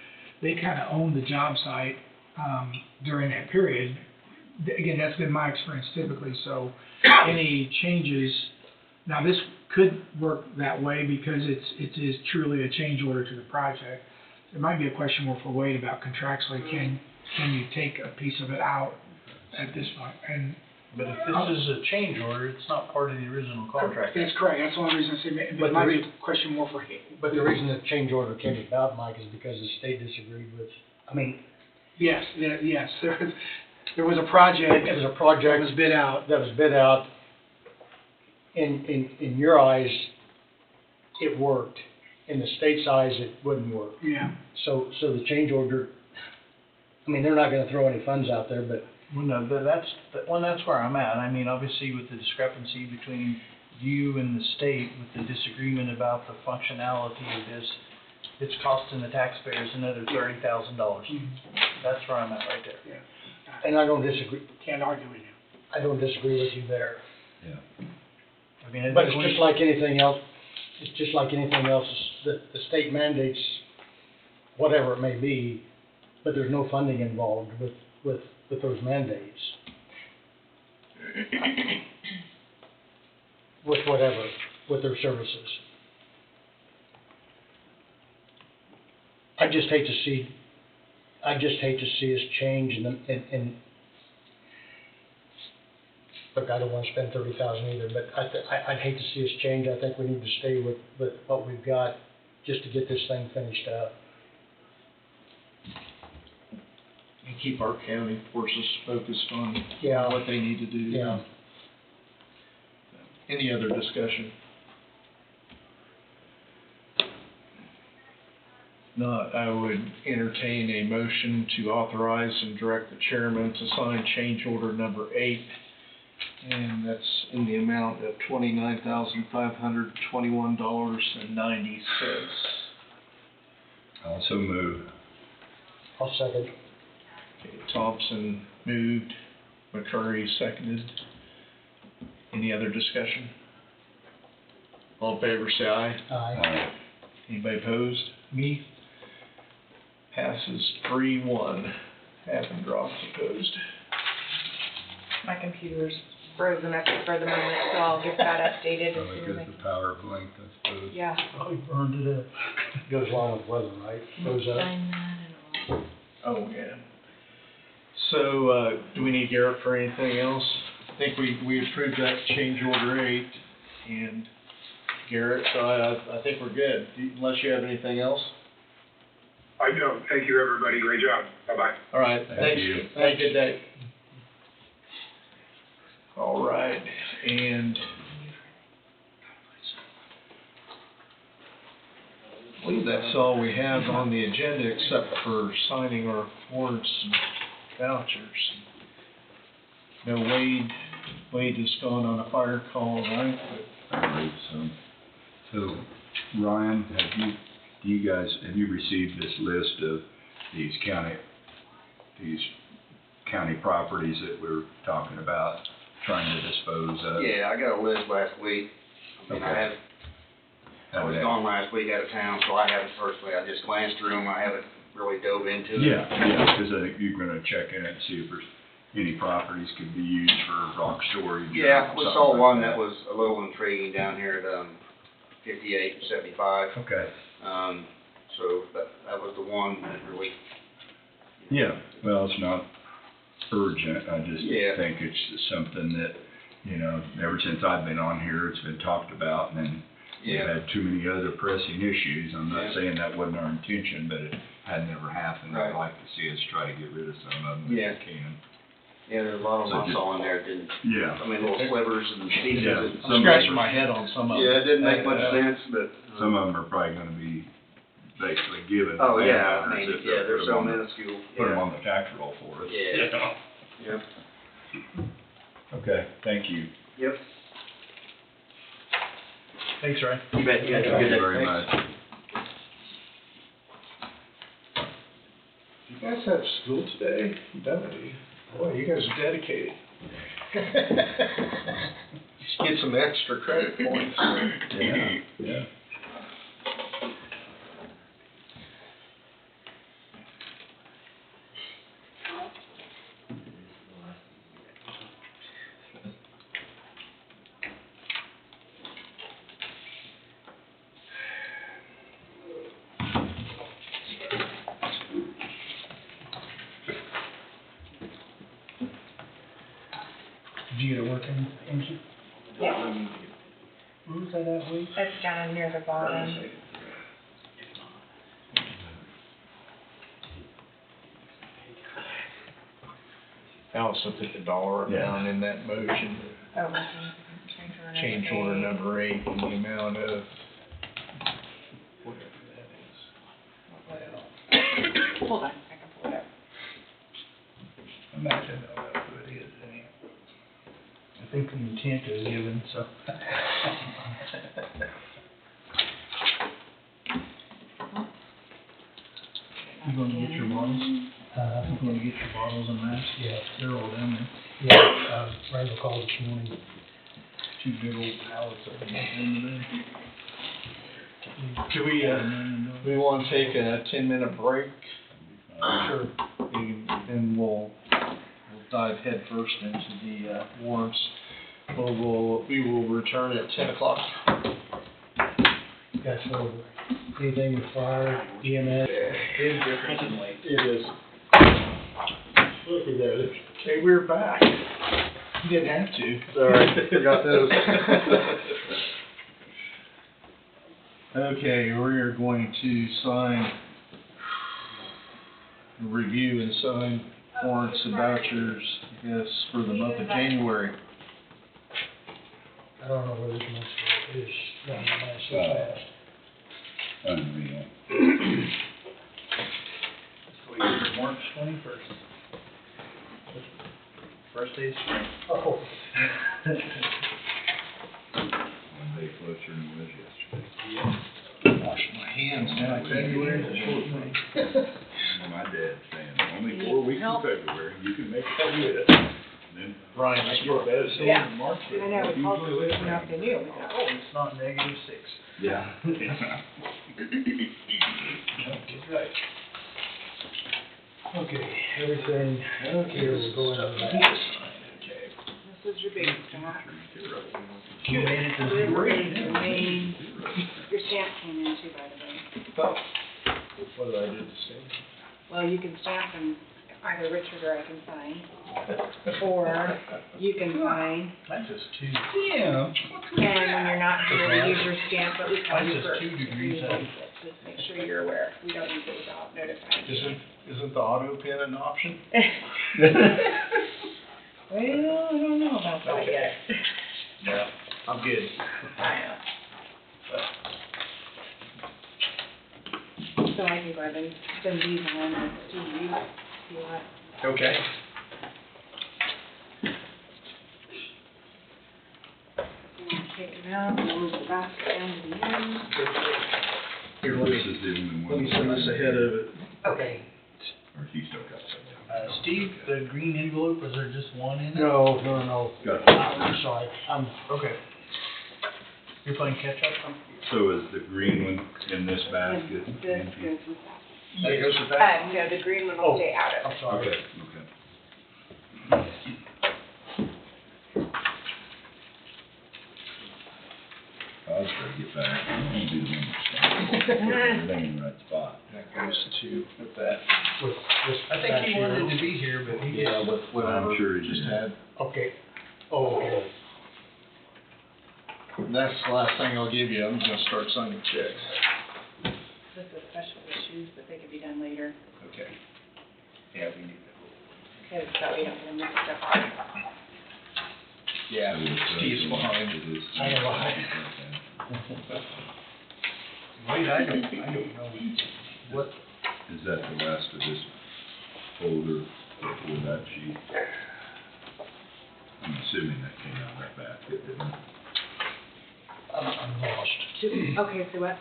they kind of own the job site, during that period. Again, that's been my experience typically, so any changes, now this could work that way because it is truly a change order to the project. It might be a question more for Wade about contractually, can you take a piece of it out at this point? And But if this is a change order, it's not part of the original contract. that's correct, that's the only reason I say, but it might be a question more for him. But the reason the change order came about, Mike, is because the state disagreed with, I mean, Yes, there was a project. it was a project that was bid out. that was bid out. In your eyes, it worked. In the state's eyes, it wouldn't work. Yeah. So the change order, I mean, they're not gonna throw any funds out there, but Well, no, that's where I'm at. I mean, obviously with the discrepancy between you and the state, with the disagreement about the functionality of this, it's costing the taxpayers another $30,000. That's where I'm at right there. Yeah. and I don't disagree, Can't argue with you. I don't disagree with you there. Yeah. I mean, But it's just like anything else, the state mandates whatever it may be, but there's no funding involved with those mandates. With whatever, with their services. I just hate to see us change and look, I don't wanna spend 30,000 either, but I'd hate to see us change. I think we need to stay with what we've got just to get this thing finished up. And keep our county forces focused on Yeah. what they need to do. Yeah. Any other discussion? Not, I would entertain a motion to authorize and direct the chairman to sign change order number 8. And that's in the amount of $29,521.90. Also move. I'll second. Okay, Thompson moved, McCurry seconded. Any other discussion? All in favor, say aye. Aye. Anybody opposed? Me? Passes 3-1. Avondroth opposed. My computer's frozen up for the moment, so I'll get that updated as Probably soon as because the power of length, I suppose. Yeah. Probably burned it up. Goes along with weather, right? Goes up. Sign that and all. Oh, yeah. So, do we need Garrett for anything else? I think we approved that change order 8, and Garrett, so I think we're good, unless you have anything else? I don't. Thank you, everybody. Great job. Bye-bye. All right, Thank thanks. you. Have a good day. All right, and I believe that's all we have on the agenda except for signing our warrants and vouchers. No, Wade has gone on a fire call, right? All right, so Ryan, have you received this list of these county properties that we're talking about trying to dispose of? Yeah, I got a list last week. I mean, Okay. I was gone last week out of town, so I haven't personally, I just glanced through them, I haven't really dove into it. Yeah, because I think you're gonna check in it and see if there's any properties could be used for rock storage. or Yeah, we something saw like one that was a little intriguing down here at, 5875. Okay. So that was the one that really. Yeah, well, it's not urgent, I just Yeah. think it's something that, ever since I've been on here, it's been talked about, and then we've Yeah. had too many other pressing issues. I'm not Yeah. saying that wasn't our intention, but it had never happened. I'd Right. like to see us try to get rid of some of them Yeah. if we can. Yeah, there's a lot of them I So saw in there that didn't, Yeah. I mean, little slivers and pieces. Yeah. and- I'm scratching my head on some of them. Yeah, it didn't make much sense, but. Some of them are probably gonna be basically given to Oh, yeah, I landowners mean, if yeah, they'll they're put so them on the- minuscule. Put them Yeah. on the tax roll for us. Yeah. Yep. Okay, thank you. Yep. Thanks, Ryan. You bet, you guys have a Thank good you day. very Thanks. much. You guys have school today? Deputy. Boy, you guys are dedicated. Just get some extra credit points. Yeah, yeah. Did you get it working, Angie? Yeah, Where was that at, Lee? it's down near the bottom. Allison put the dollar amount in that motion. Oh, okay. Change order number 8 in the amount of, whatever that is. Hold on, I can pull it up. Imagine that's what it is, anyway. I think the intent is given, so. You gonna get your bottles? You gonna get your bottles and masks? Yeah, They're all down there. yeah, Randall called this morning. 2 big old pallets of them in Do we want to take a 10-minute break? Sure. And we'll dive headfirst into the warrants. We will return at 10 o'clock. Yeah, so anything with fire, EMS? It is. Looky there. Okay, we're back. You didn't have to. Sorry, forgot those. Okay, we are going to review and sign warrants and vouchers, I guess, for the month of January. I don't know where this month's is, running by so fast. Unreal. March 21st. First day of spring. Oh. One day closer than it was yesterday. Washing my hands now, February, the short thing. My dad's saying, only 4 weeks in February, you can make it through it. Then Ryan, I just get better still Yeah. in March. I know, it's all just enough to do. Oh, it's not -6. Yeah. Right. Okay, everything, here we'll go into that. This is your big stack. You made it to This zero. is your main, your stamp came in too, by the way. what did I do to Steve? Well, you can stamp them, either Richard or I can sign, or you can sign. Mine's just 2. Yeah. And when you're not here, we use your stamp, but we call Mine's you just first. 2 degrees out. Just make sure you're aware. We don't use it without notifying you. Isn't the auto pin an option? Well, I don't know about that Okay. yet. Yeah, I'm good. I know. So I can go ahead and send these on to you if you want. Okay. Take them out, move the basket down to the end. Here, let This me, is the only one. let me send this ahead of it. Okay. Or he still got some. Steve, the green envelope, was there just one in it? No, no, no. Got I'm sorry, Okay. You're playing catch up? So is the green one in this basket? This goes with That goes with that. that? No, the green one will Oh, stay out of I'm it. sorry. Okay, okay. I'll try to get back. I don't do the one everything in the right spot. That goes to, with that. With this I think he back wanted here. to be here, but he Yeah, just, with whatever. I'm sure he Just did. had. Okay. Oh, okay. That's the last thing I'll give you. I'm gonna start signing checks. This is special issues, but they can be done later, Okay. Yeah, we need that. because that way you don't get them mixed up. Yeah, It is, Steve's behind. It is. I am behind. wait, I don't know. What, Is that the last of this folder before that sheet? I'm assuming that came out of that basket, didn't it? I'm lost. Okay, so what?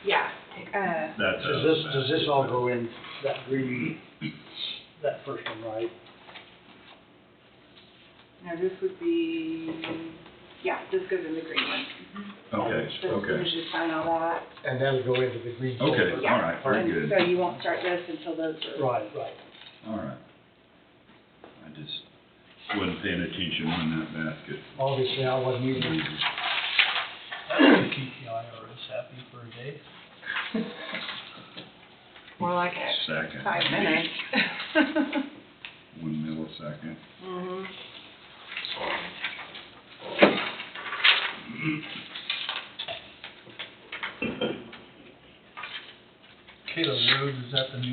Yeah, That's out of Does the this all basket. go in that green, that first one, right? now this would be, yeah, this goes in the green one. Okay, So as soon as okay. you sign all that. And that'll go into the green folder. Okay, all right, very And good. so you won't start this until those are. Right, right. All right. I just wasn't paying attention when that basket. Obviously, I wasn't using. that would keep the IRS happy for a day. More like a Second. 5 minutes. 1 millisecond. Mhm. Kayla Road, is that the new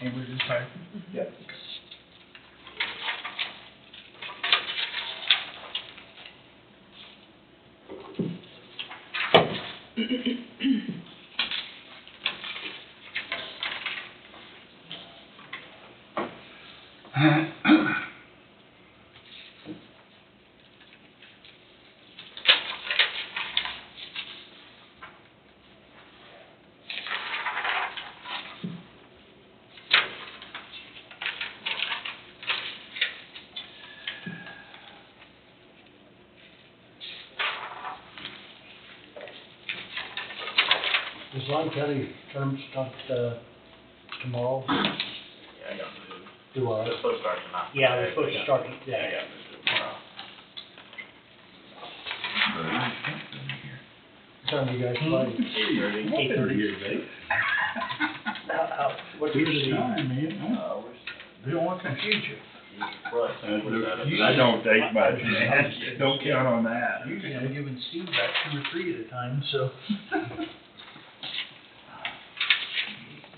neighborhood type? Yep. Does Lime County term start, tomorrow? Yeah, I got moved. Do I? It's supposed to start tonight. Yeah, we're supposed to start, Yeah, I yeah. got moved to tomorrow. But I think they're here. What time do you guys play? 8:30 here today. What's your Good seat? time, man. We don't want to confuse you. I don't take much, man. Don't count on that. Usually I'm giving Steve back 2 or 3 at a time, so.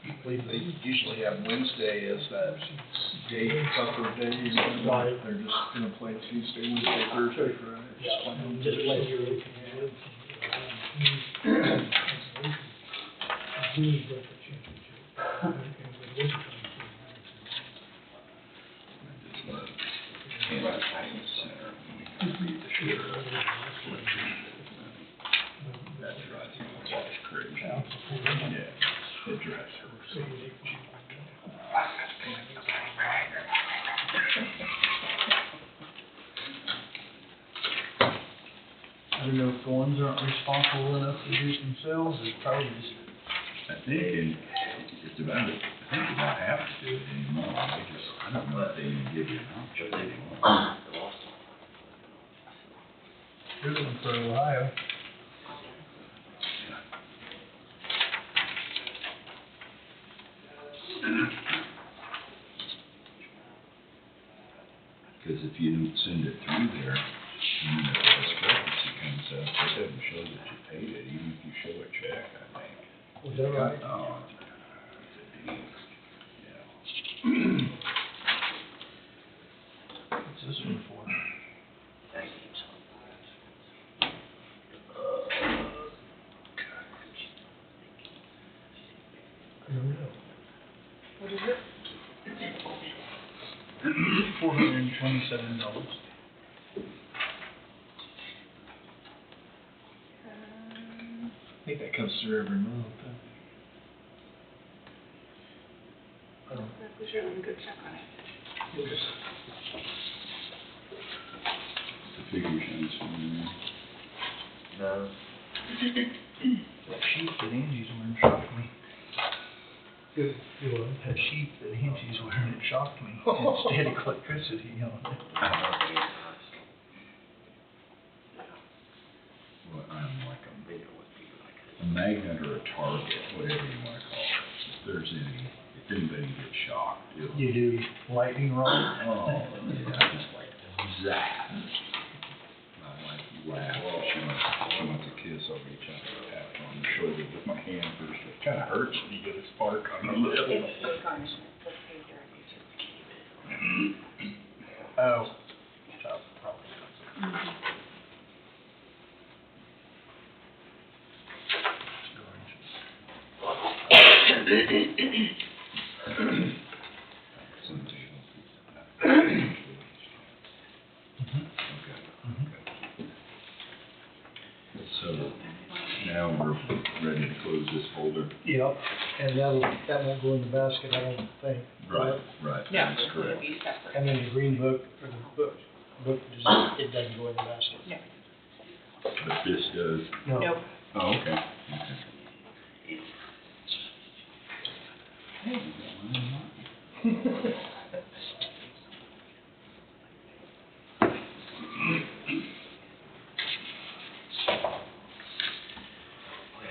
I believe they usually have Wednesday as that day, tougher day, you know. Right. They're just gonna play Tuesday, Wednesday, Thursday, Friday. Just play them. Just like your. I just love Kansas City Center when we can read the sheriff. That drives my wife crazy. Yeah, it drives her crazy. if the ones aren't responsible enough to do it themselves, it's probably just, I think about half to do it anymore. I don't know if they even give you an option anymore. here's one for Ohio. Because if you don't send it through there, and then if a discrepancy comes up, it doesn't show that you paid it, even if you show a check, I think. Was that right? Oh, What's this one for? I don't know. What is it? $427. I think that comes through every month. We should have a good check on it. the figure shows from No. That sheet that Angie's wearing shocked me. You will. That sheet that Angie's wearing, it shocked me. It's static electricity on it. well, I'm like a magnet or a target, whatever you want to call it. If anybody gets shocked, it'll. You do lightning rod? Oh, yeah, just like zap. My wife laughs, she wants a kiss, I'll reach out and tap her on the shoulder with my hand first. It kind of hurts when you get a spark on the lip. Oh. Child probably. So now we're ready to close this folder. Yep, and that won't go in the basket, I don't think. Right, No, that's it's gonna correct. be separate. And then the green book, or the book, it doesn't go in the basket. No. But this does. No. Nope. Oh, okay.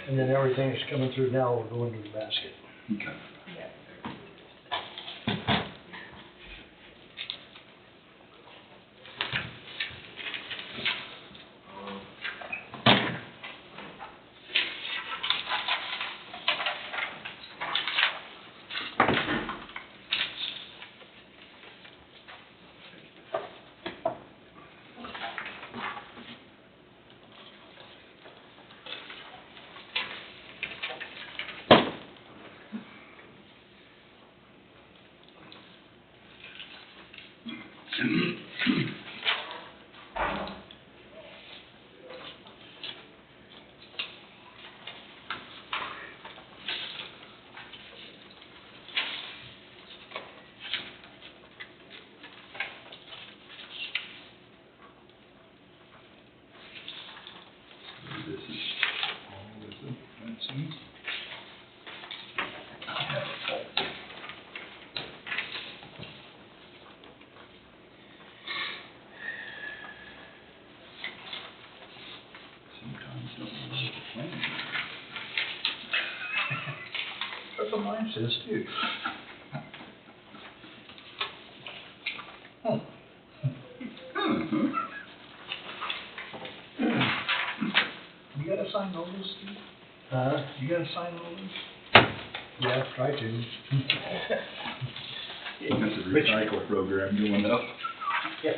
And then everything that's coming through now will go into the basket. Okay. This is all of the fencing. I have it all. Sometimes don't know what the plan is. That's what mine says too. Oh. You gotta sign all this, Steve? You gotta sign all this? Yeah, try to. That's a recycle program going up. Yep.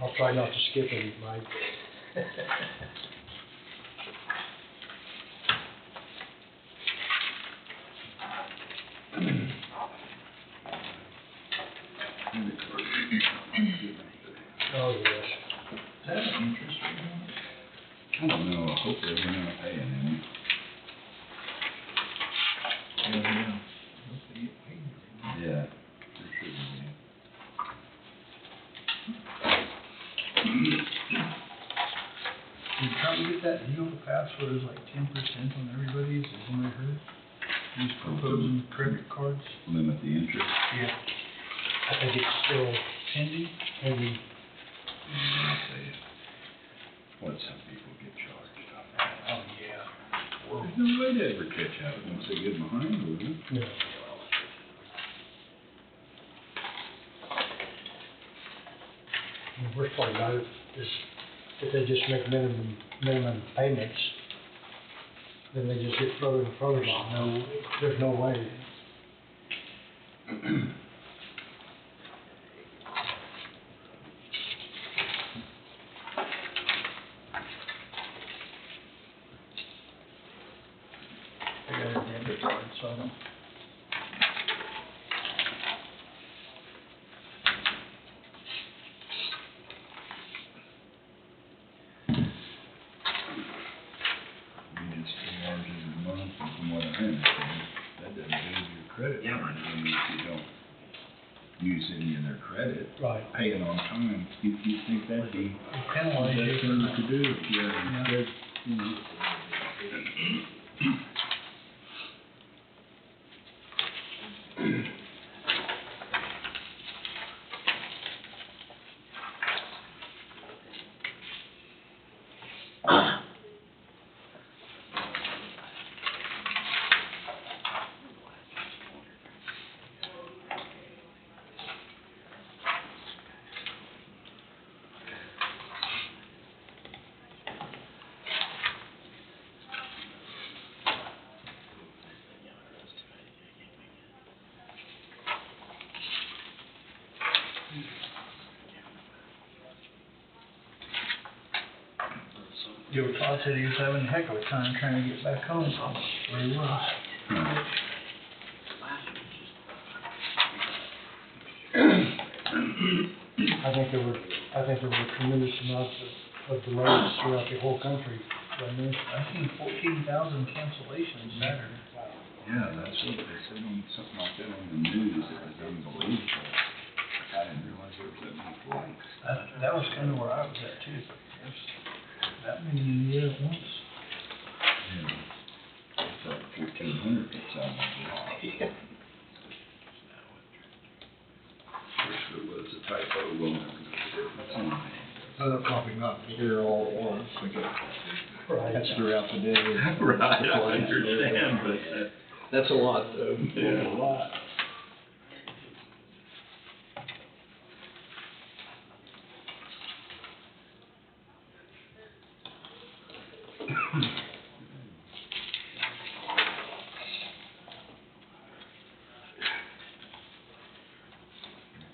I'll try not to skip any, Mike. Oh, yes. Is that an interest rate on it? I don't know, hopefully we're not paying any. Yeah. Hopefully you get paid. Yeah, there shouldn't be. that deal to pass where there's like 10% on everybody's, has anybody heard? He's proposing credit cards. Limit the interest. Yeah. I think it's still Pending? maybe, What some people get charged on. Oh, yeah. There's no way to ever catch up once they get behind, would it? you know. The worst part about it is if they just make minimum payments, then they just get further and further. No, there's no way. I got a debit card, so I don't. You just charge every month, and from what I understand, that doesn't build your credit line, I mean, if you don't use any of their credit, Right. paying on time, you think that'd be It penalizes you best for thing you that. could do, yeah, instead, you know. Joe Todd said he was having a heck of a time trying to get back home. Where he was. I think there were tremendous amounts of delays throughout the whole country. Wasn't there? I seen 14,000 cancellations Saturday. Yeah, that's what they said on something like that on the news, it was unbelievable. I didn't realize there was that many flights. That was kind of where I was at too. There's that many in the air at once. Yeah. It's like 1,400, it sounds like a lot. Of course, it was a typo, well, it's on They're probably not here all at once, Right. that's throughout the day. Right, I understand, but That's a lot, though. Yeah. A lot.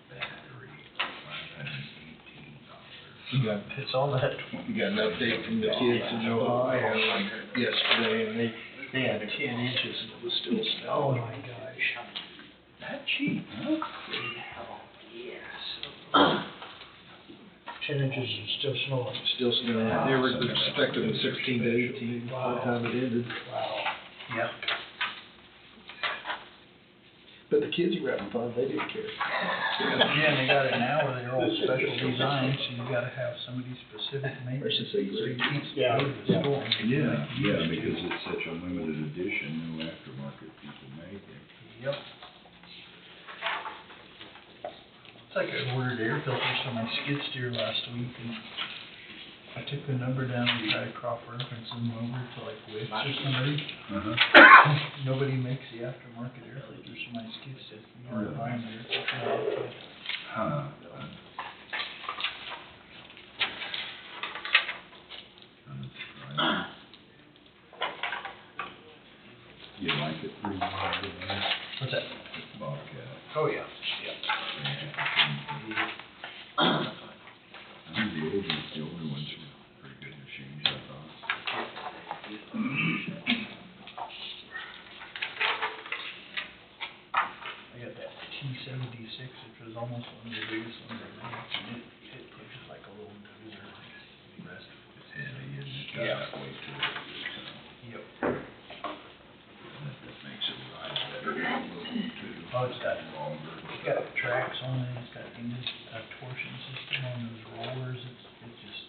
battery, $518. You got, it's all that. We got an update from the kids in Ohio yesterday, and they had 10 inches and it was still Oh snowing. my gosh. That cheap, huh? 10 inches and still snowing. Still snowing. They were expecting 16 to 18 by the time it ended. Wow. Yeah. But the kids were having fun, they didn't care. Yeah, and they got it now where they're all special designed, so you gotta have somebody specific made. I should say So you great. can't Yeah, go to the yeah. store. Yeah, because it's such a limited edition, no aftermarket people make it. Yep. It's like I ordered air filters for my skid steer last week, and I took the number down and tried cross-reference them over to like Wix or somebody. Uh-huh. Nobody makes the aftermarket air filters for my skid steer. You gotta buy them there. Huh. You like it pretty well, What's that? Bobcat. Oh, yeah. I think the older ones were pretty good machines, I thought. I got that T-76, which was almost one of the biggest ones I made, and it pushes like a little dozer. The rest of It's heavy, isn't it? Got Yeah. that weight to it. Yep. That makes it ride better a little too. Oh, it's got Longer. It's got tracks on it, it's got a torsion system on those rollers, it's just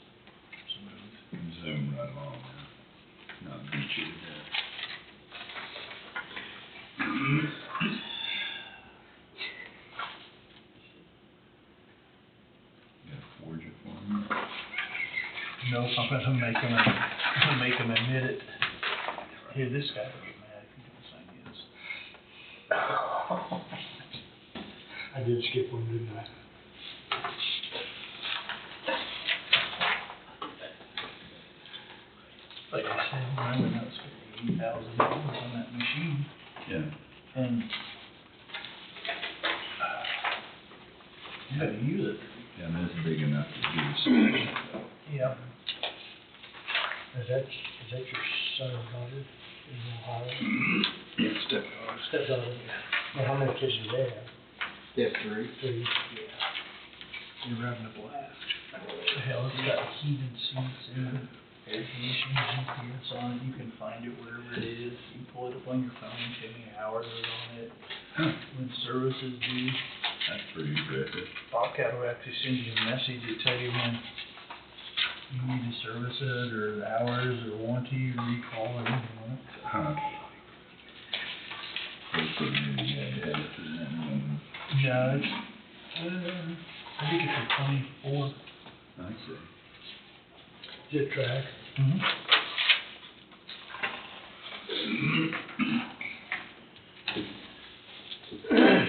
smooth. Zoom right along there. you to death. You gotta forge it for me? Nope, I'm gonna make him admit it. Here, this guy will get mad if you don't sign his. I did skip one, didn't I? Like I said, I went out spending $80,000 on that machine, Yeah. and you gotta use it. Yeah, and that's big enough to do so. Yeah. Is that your son or daughter in Ohio? Yeah, stepdaughter. Stepdaughter. Well, how many kids do they have? Yeah, 3. Three. You're having a blast. Hell, it's got heated seats and air conditioning, GPS on it, you can find it wherever it is, you pull it up on your phone, tell me hours are on it, Huh, when services due. that's pretty impressive. Bobcat will actually send you a message to tell you when you need to service it, or hours, or warranty, or recall, or anything on it. Huh. That's pretty neat, yeah, you had it for that, No, it's, I think it's a 24. I see. Zip track. Mm-hmm.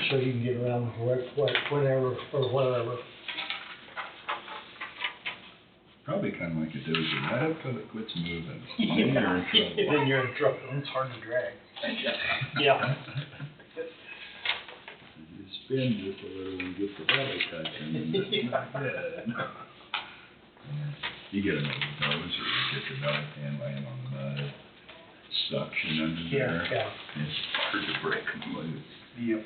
So you can get around whenever or whatever. Probably kinda like a dozer, right up till it quits moving. Then you're in trouble. Then you're in trouble. It's hard to drag. Yeah. You spin just a little and get the belly touching, and it's not good. You get another dozer, you get your belly pan laying on the mud, suction under there. Yeah. It's hard to break them loose. Yep.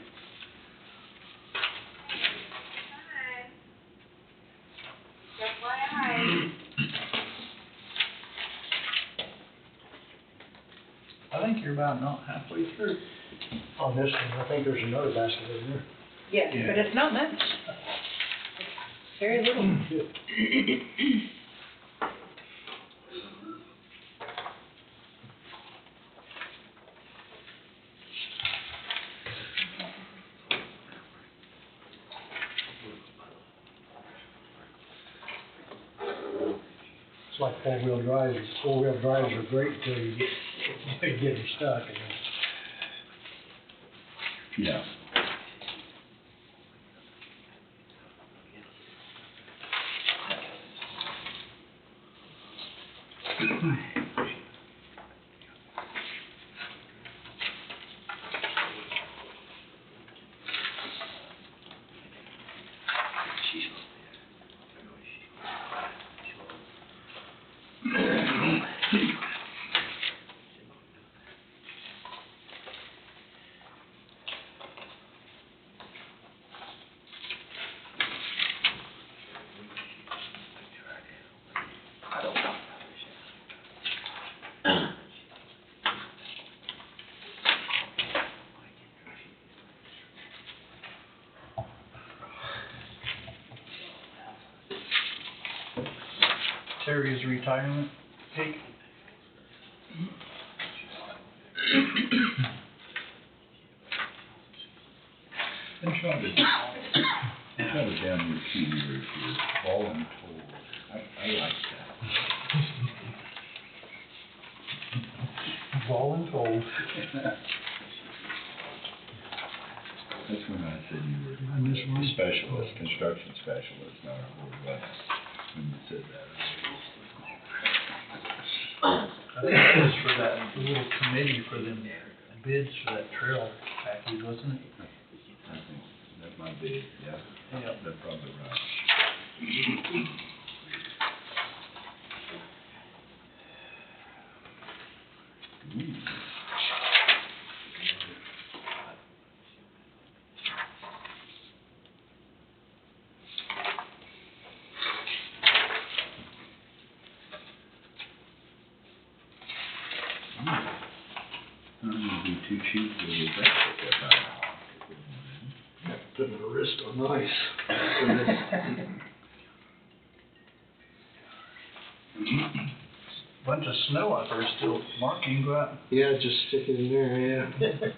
I think you're about not halfway through. On this one, I think there's another basket in there. Yes, but it's not much. Very little. It's like four-wheel drives. Four-wheel drives are great until you get them stuck. And then Yeah. Terry's retirement cake. And shot it down your key right here, ball and toll. I like that. Ball and told. That's when I said you were On this one? a specialist, construction specialist, not a board west, when you said that. I think that was for that little committee for them bids for that trail package, wasn't it? I think that might be, yeah. Yep. That's probably right. Ooh. I'm gonna be too cheap to get that about. putting a wrist on nice. bunch of snow out there still. Mark, you can go out. Yeah, just stick it in there, yeah.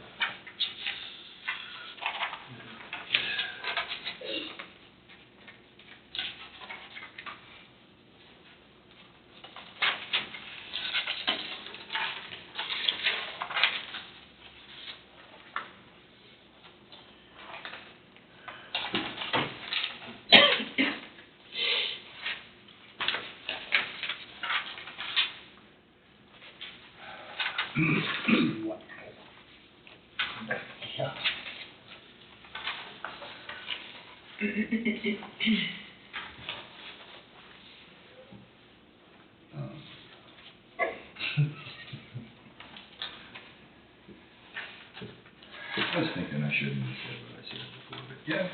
I was thinking I shouldn't have said what I said before, but yeah,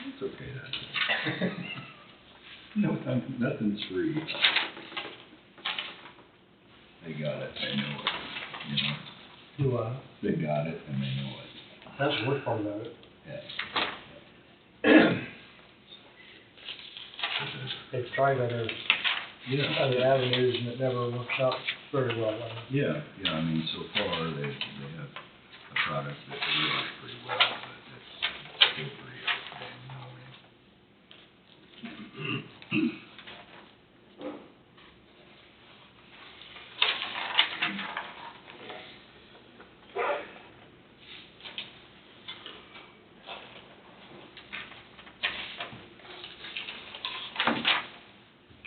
it's okay that. No, nothing's free. They got it, they know it, you know, Do I? they got it and they know it, That's the worst part about it. yeah. They've tried other avenues and it never works out very well. Yeah, yeah, I mean, so far, they have a product that works pretty well, but it's still pretty okay.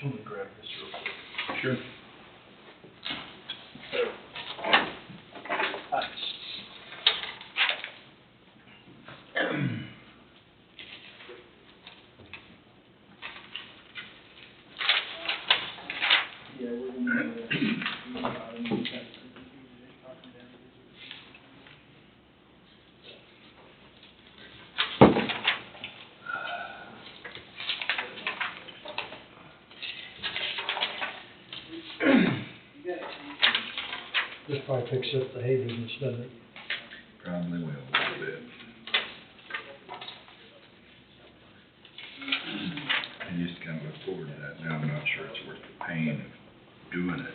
Let me grab this real quick. Sure. This probably picks up the hay business, doesn't it? Probably will a little bit. I used to kind of look forward to that, now I'm not sure it's worth the pain of doing it.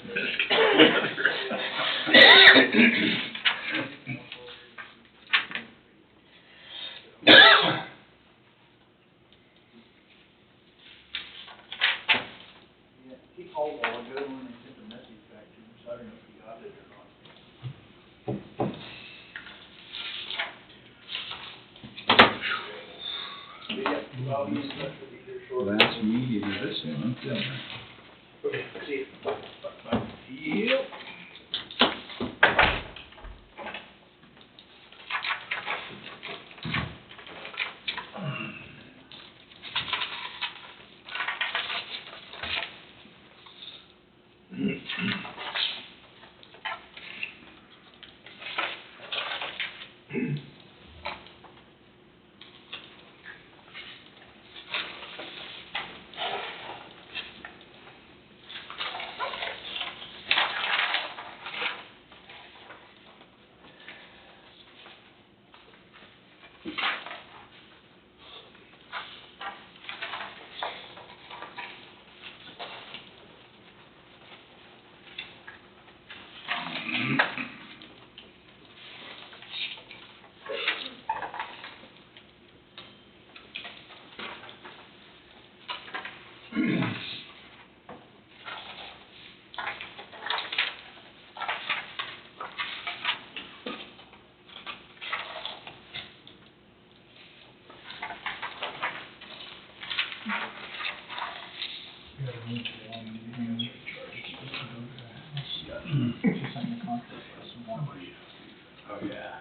He called a while ago and they sent a message back to him, so I don't know if he got it or not. I'll be in touch with you here shortly. Last meeting of this month, yeah. Okay, see you. Bye. Yep. Oh, yeah.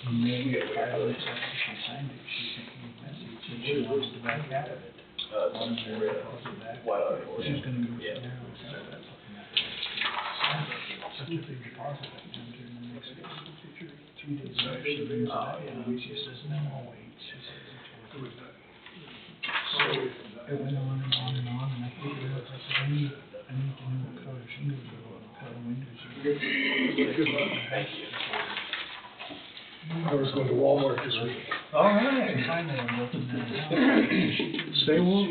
And then after she signed it, she sent me a message and she wants to back out of it. She's gonna go now. Such a big deposit that comes in the next 2 days later, she brings it out and she says, no, I'll wait. She says, it's worth it. So it went on and on and on, and I figured out, I said, I need to know what color shingles are, what color windows are. Thank you. I was going to Walmart this week. All right. Finally, I'm looking at it. Stay warm.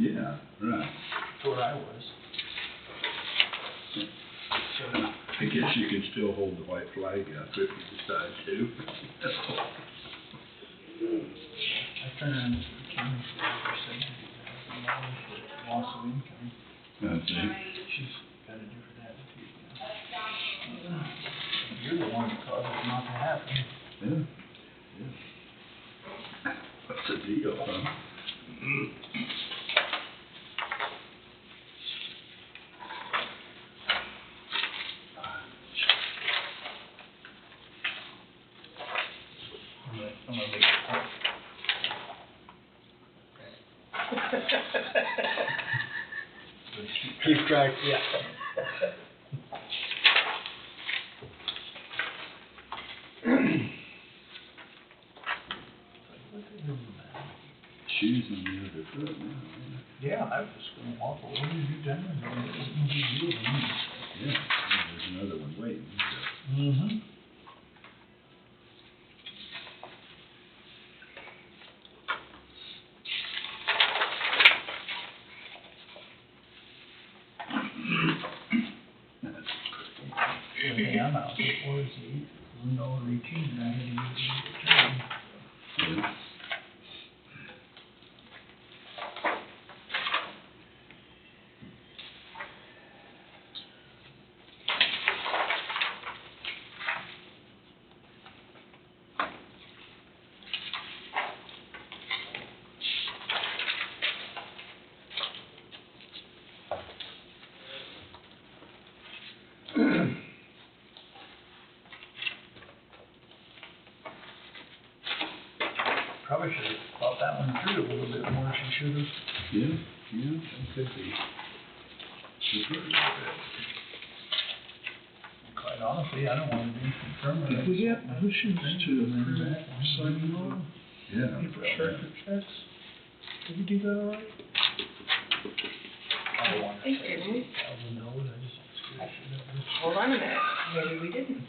Yeah, right. That's where I was. I guess you can still hold the white flag up if you decide to. I turned in the county for $70,000 for loss of income. That's it. She's got a different attitude now. You're the one that caused it not to happen. Yeah. Yeah. What's the deal, huh? I'm gonna make Keep track, yeah. Shoes on the other foot now, man. Yeah, I was just gonna walk over and you done it. It's no big deal to me. Yeah, there's another one waiting. Mm-hmm. I'm out before it's $1.18 and I had to use it to return. Yeah. Probably should have thought that one through a little bit more, she should have. Yeah, that could be. Quite honestly, I don't want to be confirmed. Did we get motions to approve signing on Yeah. infrastructure checks? Did we do that all right? I don't want to Thank say you. $1,000, I just scared shit of it. Hold on a minute, maybe we didn't.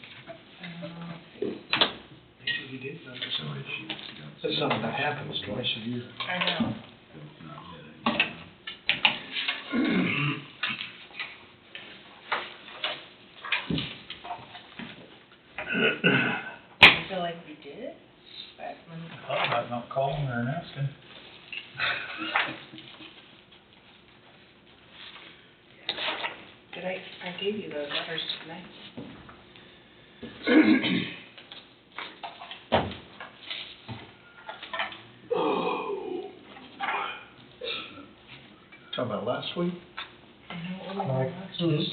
Maybe we did, but for some reason, that's something that happens twice a year. I know. I feel like we did, but I thought about not calling her and asking. did I gave you those letters tonight. Talking about last week? Mike, this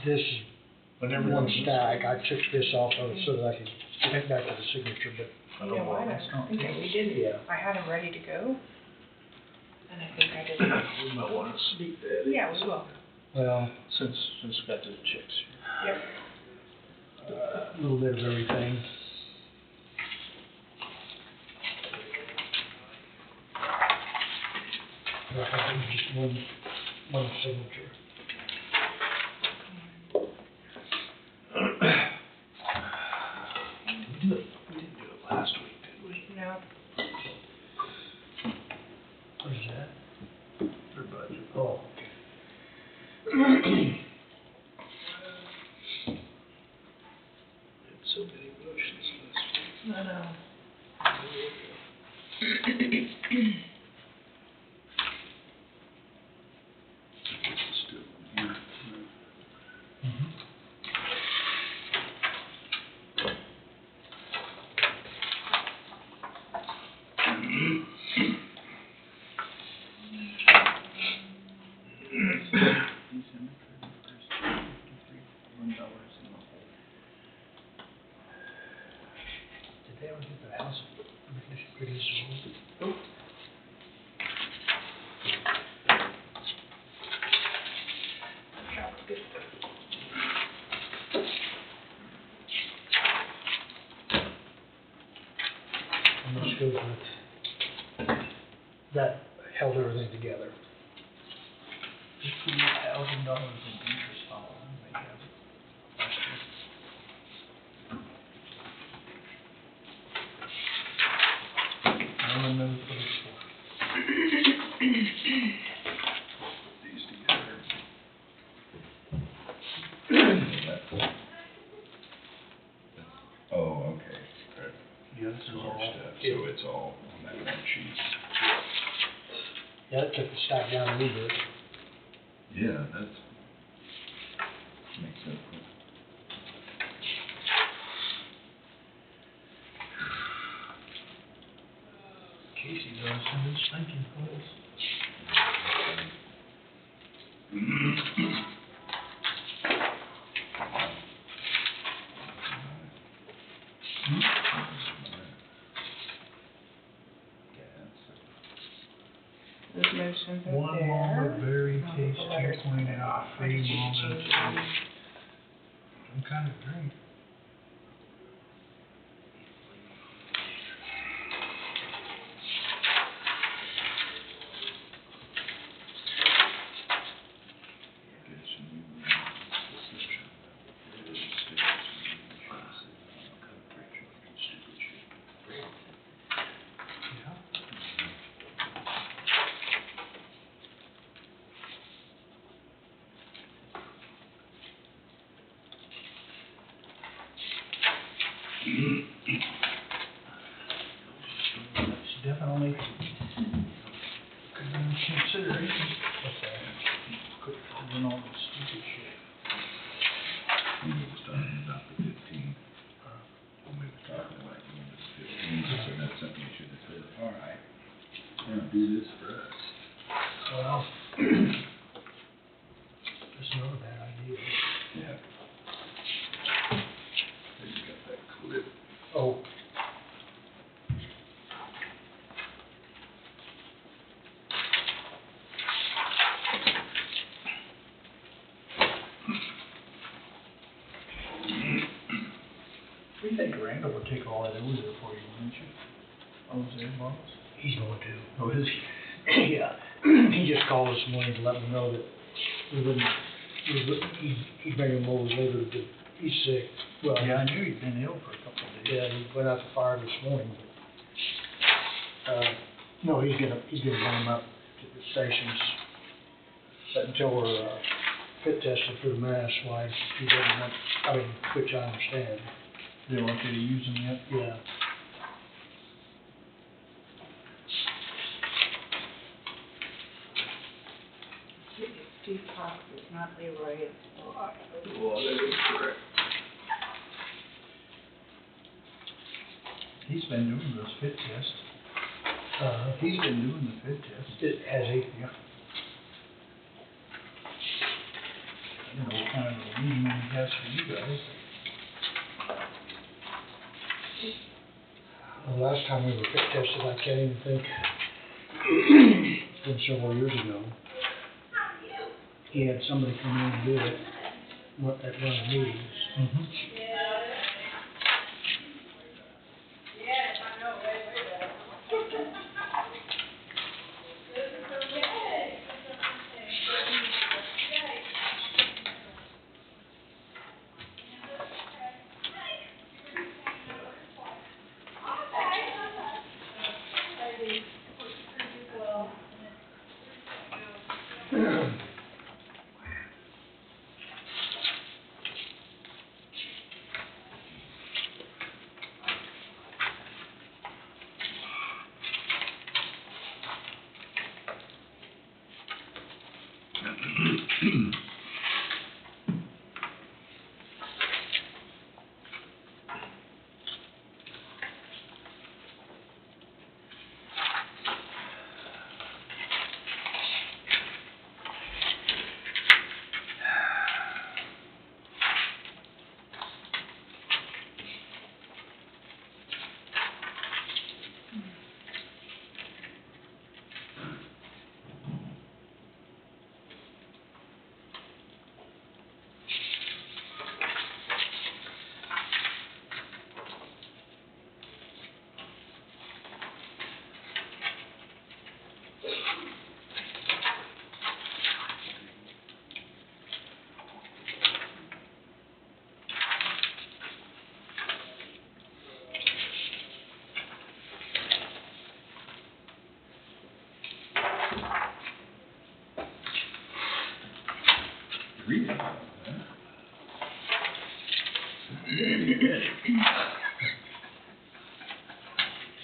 is Whenever one that was. stack, I took this off of it so that I could get back to the signature, but You know what, I don't think we didn't. Yeah. I had them ready to go, and I think I didn't. We might want to speak that. Yeah, we will. well, Since we got the checks Yep. a little bit of everything. I think just one signature. We didn't do it last week, did we? No. What is that? Their budget. Oh, We had so many motions last week. I know. Still here. December 31st, $1 in the hole. did they ever get the house pretty soon? And this goes with, that held everything together. $15,000 in interest following, they have last year. No one knows what it's for. Yeah, it took the stack down a little bit. Yeah, that's, makes sense. Casey does, and it's thinking, Those motions are one there. Walnut Berry Case 2.0 free walnuts. Some kind of drink. It's definitely could be consideration. Quit doing all this stupid shit. When we was talking about the 15, when we were talking about the 15, so that's something you should have said, all right, now do this for us. Well, that's not a bad idea. Yeah. There you got that clip. Oh. We think Randall would take all that over there for you, wouldn't you? Oh, is there, Marcus? He's going to. Oh, is he? Yeah, he just called this morning to let me know that we wouldn't, he's bringing him over later, but he's sick. Well, Yeah, I knew he'd been ill for a couple of days. Yeah, he went out to fire this morning, but, no, he's gonna bring him up to the stations. But until we're, fit tested for the mass, why he doesn't want, I mean, which I understand, They don't want you to use them yet? yeah. It's Steve Cox, it's not Leroy, it's Well, that is correct. He's been doing those fit tests. He's been doing the fit tests. Has he? Yeah. I don't know what kind of a reading he has for you guys. The last time we were fit tested, I can't even think, it's been several years ago. He had somebody come in and do it at one of the meetings. Mm-hmm. Read about that.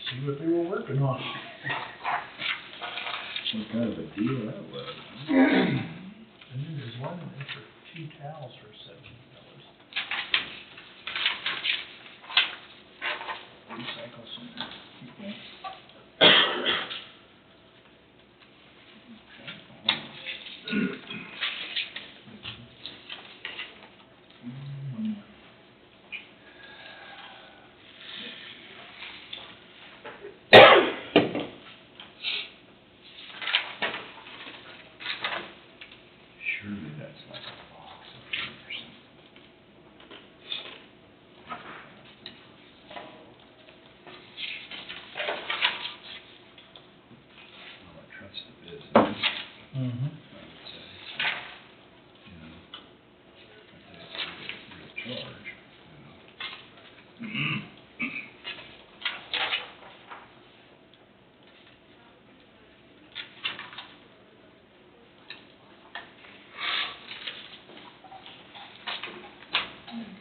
See what they were working on. What kind of a deal that was? And then there's one in there for 2 towels for $70. Recycle center. Keep going. One more. Surely that's like a box of fruit or something. Well, I trust the business, I would Mm-hmm. say. You know, I think it's a real charge, you know.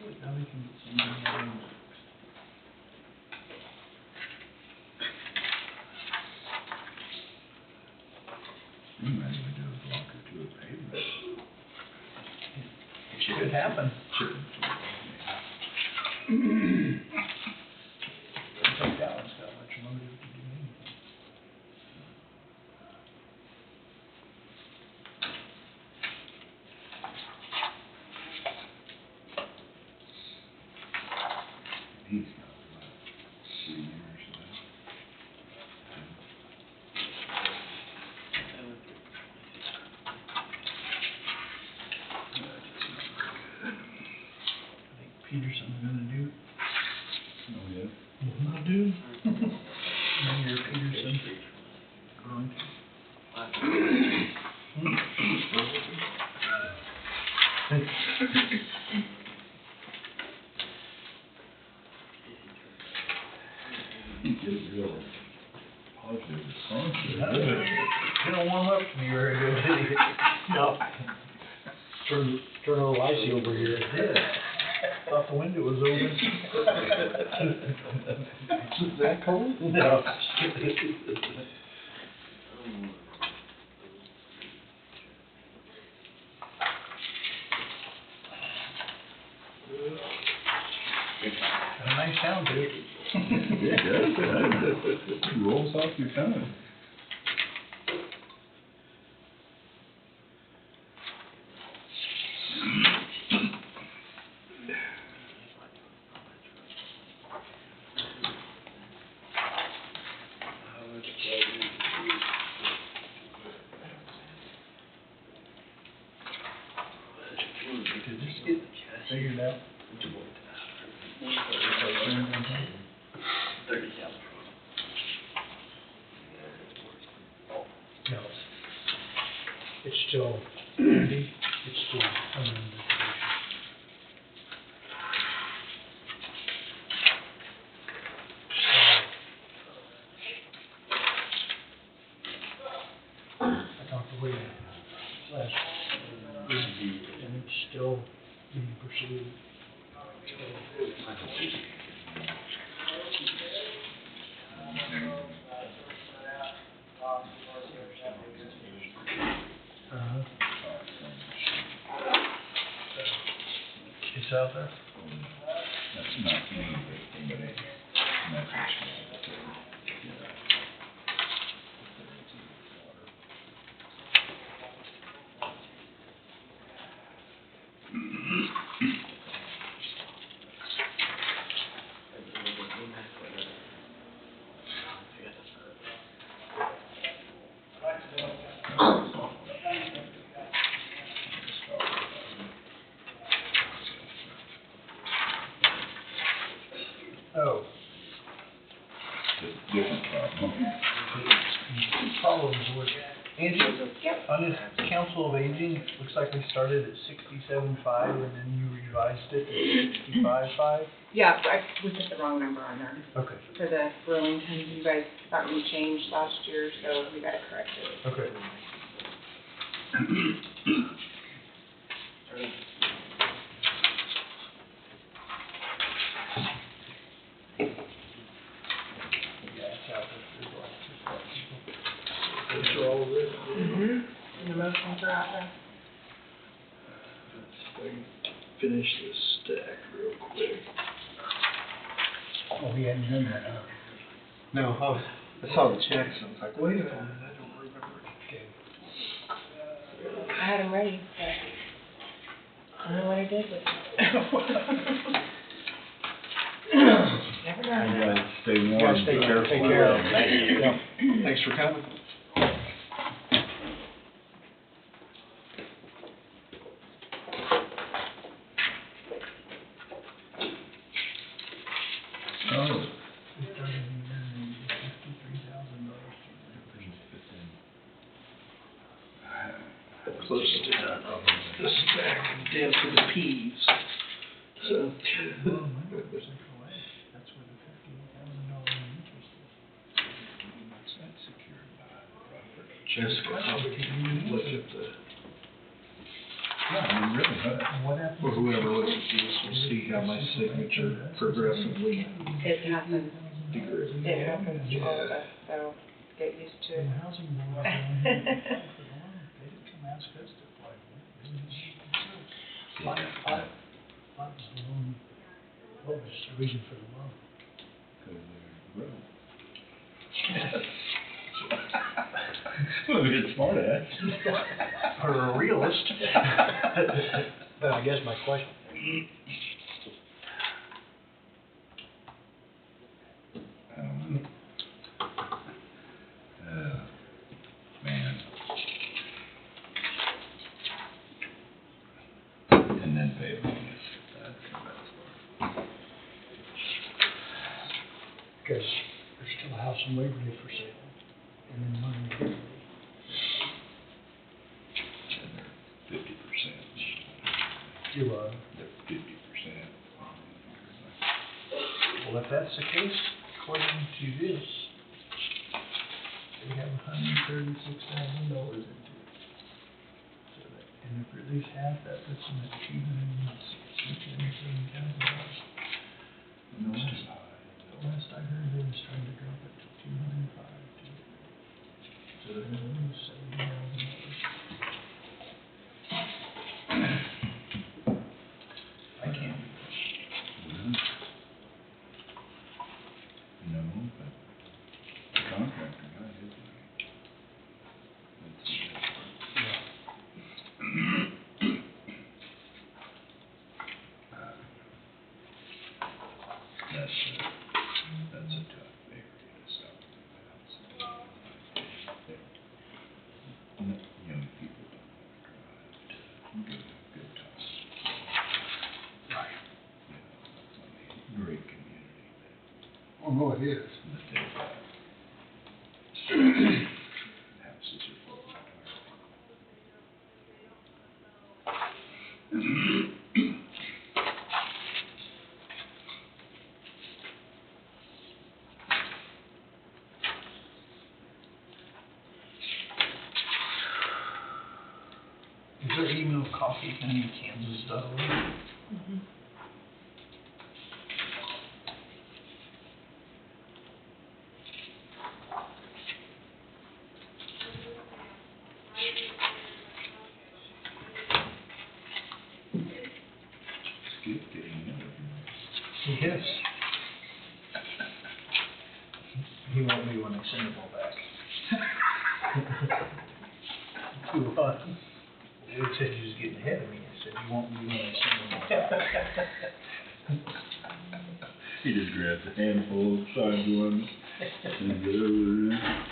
Good, now we can get some money. We might even do a block or two of pavement. It should happen. Sure. Take that one's got much motive to do anything. He's got about 3 years left. I think Peterson's gonna do. Oh, yeah? Will do. Mayor Peterson. Going He did real positive response. Didn't warm up to me very good, did he? No. Turn a little icy over here. Thought the window was open. Is that cold? No. Got a nice sound to it. It does. It rolls off your tongue. Did this get figured out? No. It's still, it's still under investigation. I talked to Wade last week, and it's still being pursued. Uh-huh. It's out there? That's not me, but message. Oh. Different problem. Problems with, Angie, on this Council of Aging, it looks like we started at 67.5 and then you revised it to 65.5? Yeah, I, we put the wrong number on there Okay, for the Burlington. You guys thought we changed last year, so we got it corrected. okay. Yeah, it's out there. There's a lot of people. Those are all written. in the motion for that. Finish this stack real quick. Oh, he hadn't done that, huh? No, I saw the checks, and I was like, wait a minute, I don't remember. Okay. I had them ready, but I don't know what I did with them. Never You mind. guys stay warm. Guys, stay Be warm. careful Take out care. there. Thank you. Yeah. Thanks for coming. Oh. Close to the stack, down to the P's. So. Jessica, look at the, Yeah, I mean, really, huh? or whoever looks at these will see how my signature progressively It happens. degrades. It happens to all of us, so get used to it. What was the reason for the loan? Well, it's smart ass. For a realist. But I guess my question. Man. And then pay them. That's the best part. Because there's still a house in Waverly for sale, and then one in Waverly. And they're 50%. You are. They're 50%. Well, if that's the case, according to this, they have $136,000 into it. So that, and if we at least half that, puts them at $217,000. The last I heard, they was trying to drop it to 205. So they're gonna lose $70,000. I can't do that. No, but the contractor got his money. That's the best part. That's a tough area to sell. Young people don't want to drive to good times. Right. You know, I mean, great community Oh, no, it is. that they've got. Houses are full of Is there email coffee@kansas.org? Mhm. Skip getting in. Yes. He won't be when I send them all back. To what? He said he was getting ahead of me. I said, he won't be when I send them all back. He just grabs a handful of signed ones and get over there.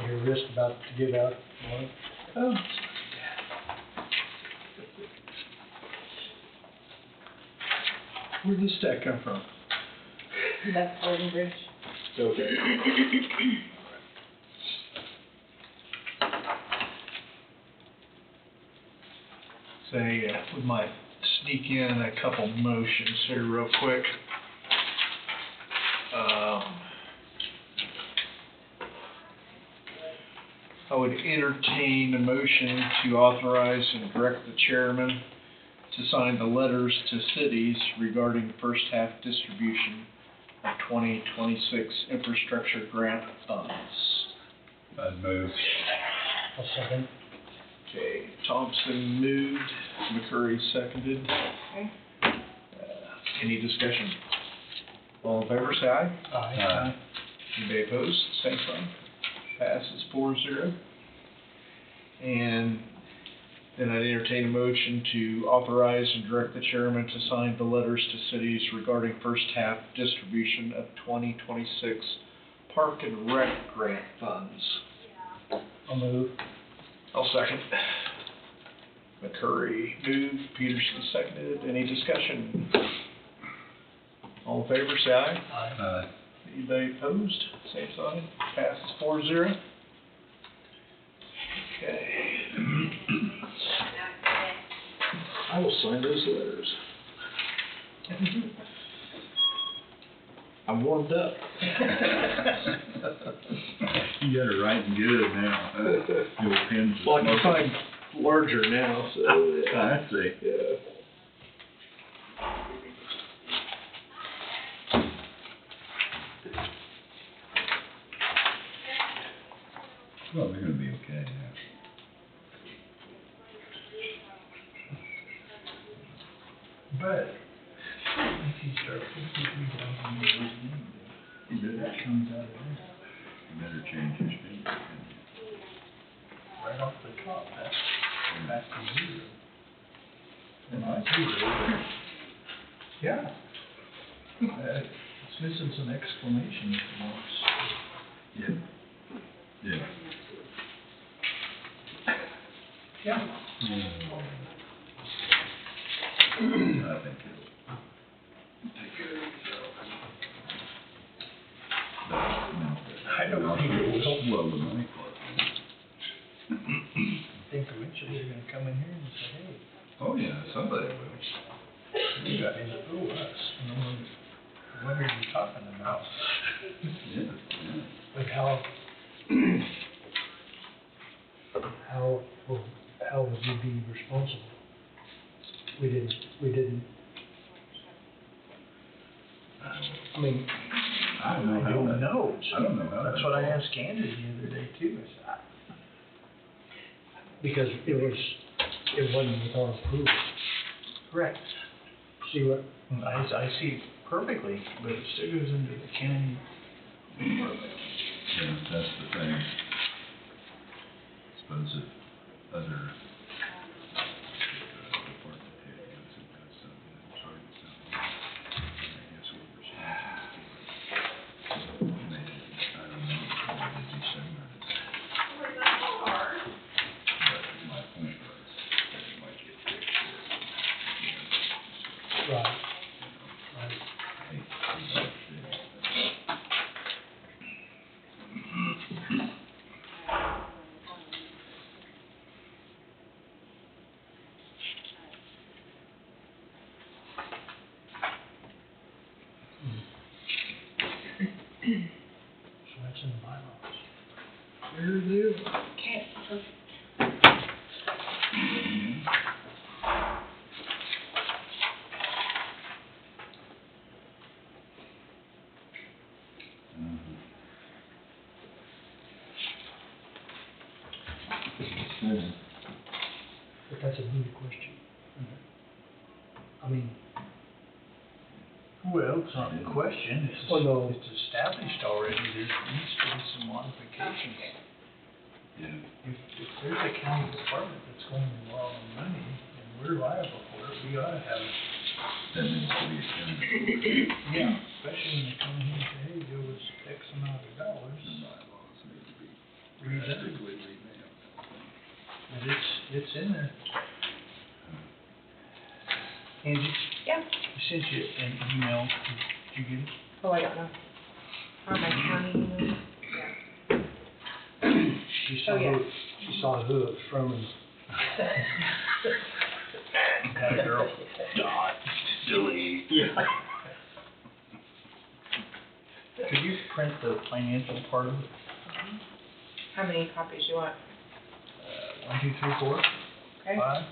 Your wrist about to give out, Mark? Oh. Where'd this stack come from? That's Gordon Bridge. Okay. Say, we might sneak in a couple motions here real quick. I would entertain a motion to authorize and direct the chairman to sign the letters to cities regarding first half distribution of 2026 infrastructure grant funds. I'd move. I'll second. Okay, Thompson moved, McCurry seconded. Okay. Any discussion? All in favor, say aye. Aye. Anybody opposed, same sign. Passes 4-0. And then I'd entertain a motion to authorize and direct the chairman to sign the letters to cities regarding first half distribution of 2026 Park and Rec grant funds. I'll move. I'll second. McCurry moved, Peterson seconded. Any discussion? All in favor, say aye. Aye. Anybody opposed? Same sign. Passes 4-0. Okay. I will sign those letters. I'm warmed up. You got it writing good now. Your pen's. Well, I can sign larger now, so. I see. Yeah. Well, they're gonna be okay, yeah. But if you start 53,000 You that comes out of there, better change your speed. right off the top, that's back to zero. And I see yeah. It's missing some exclamation marks. Yeah. Yeah. Yeah. I think it'll take care of itself. I don't think it will. Well, the money part. I think eventually they're gonna come in here and say, hey, Oh, yeah, somebody will. you got to fool us. You know, what are you talking about? Yeah, yeah. But how would you be responsible? We didn't, I mean, I don't know I how don't that. know. I don't know how That's that- what I asked Candy the other day too. I said, because it wasn't with our approval. correct. See what, I see perfectly, but it still goes into the county department. Yeah, that's the thing. Suppose if other department head goes and does something and charges something, I guess we're responsible for it. Maybe, I don't know, maybe December. But my point was that it might get fixed here. right, I hate to see that shit. so that's in the bylaws. There it is. Okay, perfect. But that's a moot question. I mean, Well, it's not a question, it's, Well, no. it's established already, there needs to be some modifications. Yeah. If there's a county department that's going to borrow money, and we're liable for it, we ought to have, That needs to be accounted for. yeah, especially when they come in here and say, hey, there was X amount of dollars. The bylaws need to be Read that. drastically revamped. And it's in there. Angie, Yeah. I sent you an email, did you get it? Oh, I don't know. On my county. she saw Oh, yeah. who it was from and That girl. Dot. Delete. Yeah. Could you print the financial part of it? How many copies you want? 1, 2, 3, 4, Okay. 5. 5.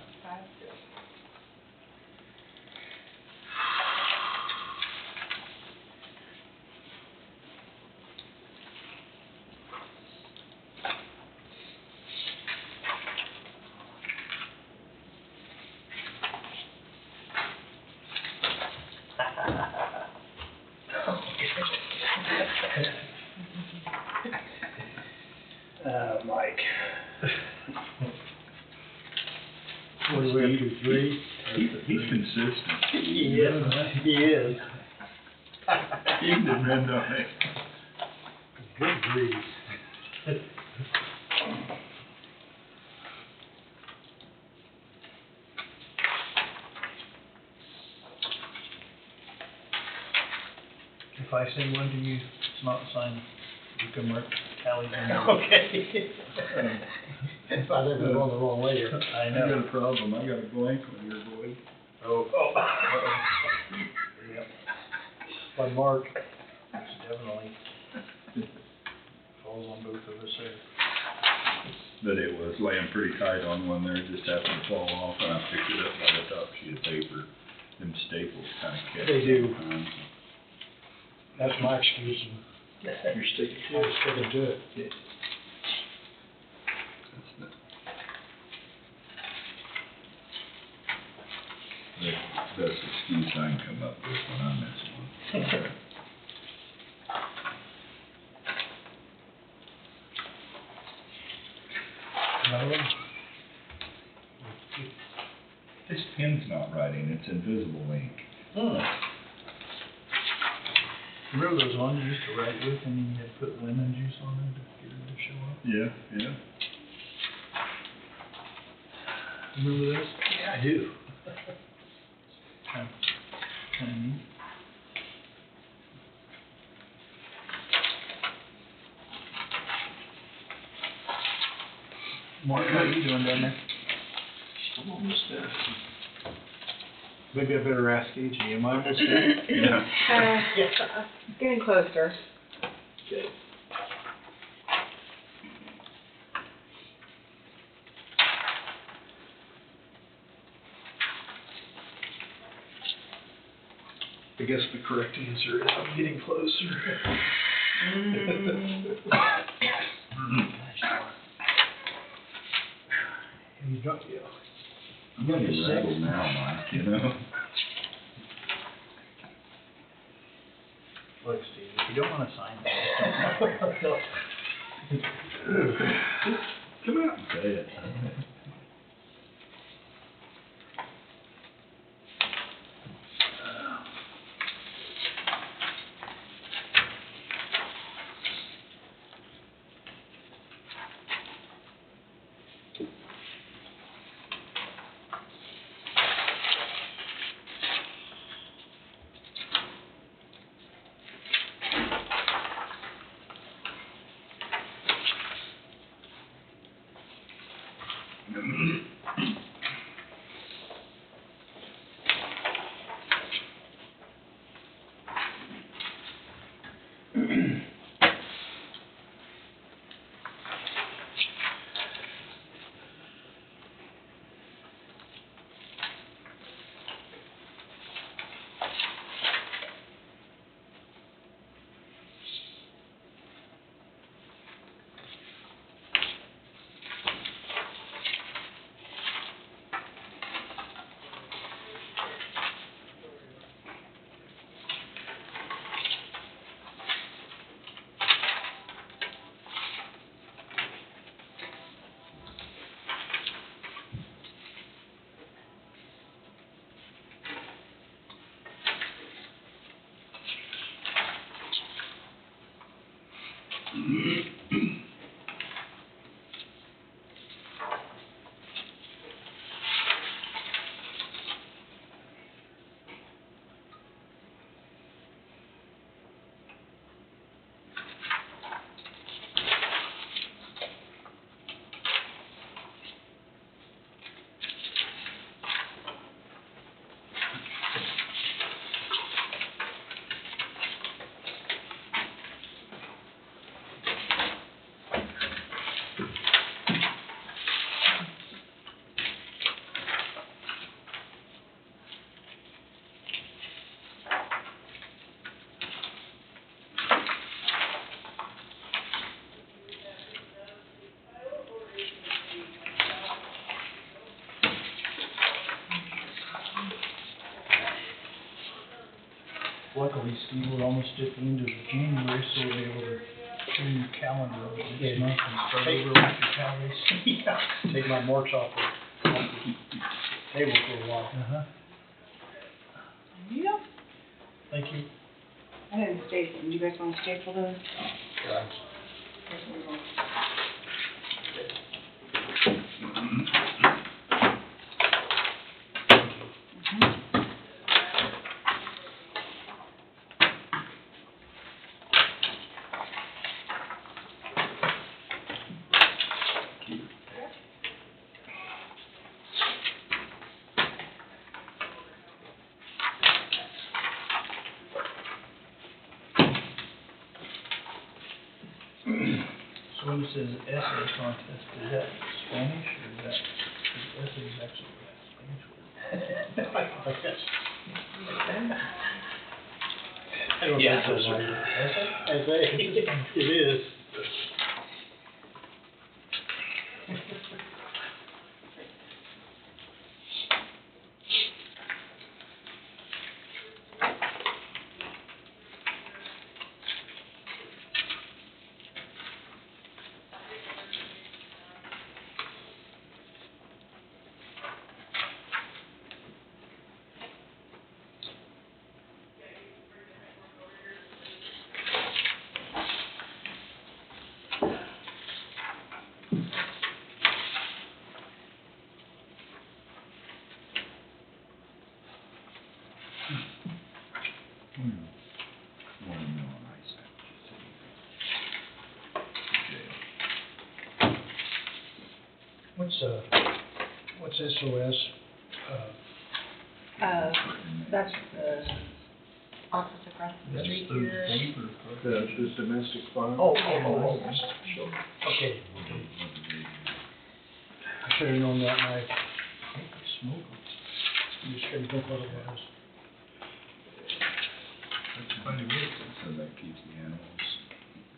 like. What are we up to, 3? He's consistent. He is. He can depend on it. Good grief. If I send one to you, it's not signed, you can mark Callie in. Okay. If I didn't go the wrong way here. I I got know. a problem, I got a blank on your boy. Oh. Yep, By Mark. it's definitely falls on both of us there. But it was laying pretty tight on one there, just happened to fall off, and I picked it up by the top sheet of paper. Them staples kinda catch. They do. sometimes. That's my excuse. You're sticking to I'm it. sticking to it. That's the best excuse I can come up with when I miss one. No? This pen's not writing, it's invisible ink. Remember those ones you used to write with and you had to put lemon juice on them to get them to show up? Yeah, yeah. Remember those? Yeah, I do. Kinda neat. Mark, how you doing down there? I'm almost there. Maybe I better ask AJ, am I almost there? Yeah. Getting closer. Okay. I guess the correct answer is I'm getting closer. You don't, yeah. I'm getting rattled now, Mike, you know? Look, Steve, if you don't wanna sign that, just don't. Come out and say it. Luckily, Steve, we're almost at the end of January, so we'll be able to turn your calendar over Yeah. this month and start over with your calories. Yeah. Take my marks off the table for a while. Uh-huh. Yeah. Thank you. I didn't staple, do you guys want to staple those? Yeah. So when it says essay contest, is that Spanish or is that, is essay is actually a Spanish word? I guess. I don't Yeah, think so. Essay? It is. What's SOS? That's the office across the That's street through here. paper. The domestic violence. Oh, Sure. Okay. I should have known that, and I Smoke. just couldn't think what it was. That's funny, so that keeps the animals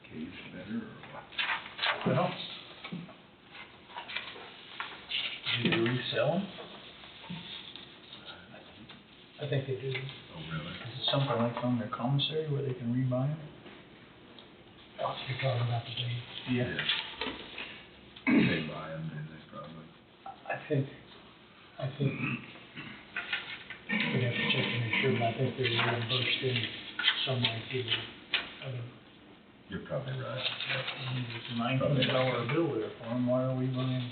caged better, or what? Well, do you resell them? I think they do. Oh, really? Is it something like on their commissary where they can rebuy them? You're talking about the day. Yeah. They buy them, and they probably. I think we'd have to check to make sure, but I think they're reimbursed in some way through other. You're probably right. It's a $900 bill there for them, why are we buying?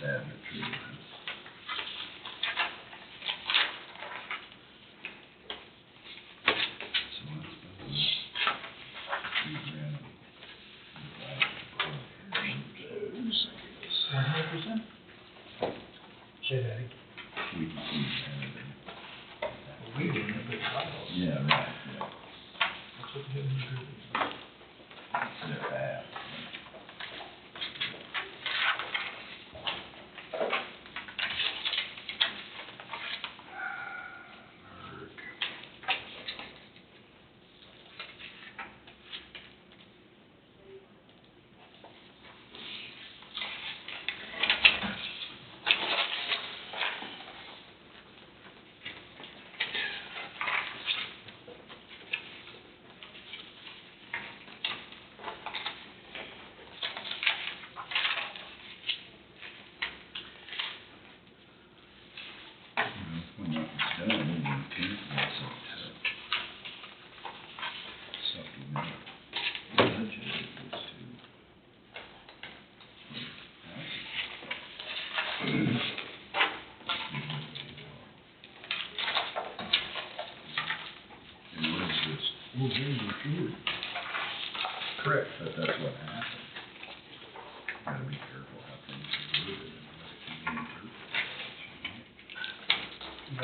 Sad but true. So what's the $3,000? Those, I guess. 100%? Say that again. We can see that. We didn't have it right. Yeah, right, yeah. That's what they do. They're bad.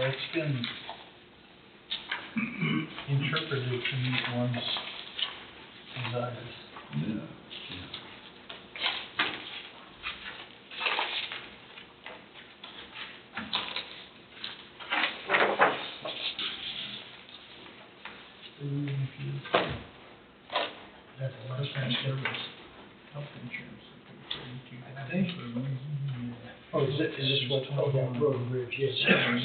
it's been interpreted to meet one's desires. Yeah. Food and fuel. That's the last time service, health insurance. I think. Oh, is this what's, oh, that road and bridge, yes.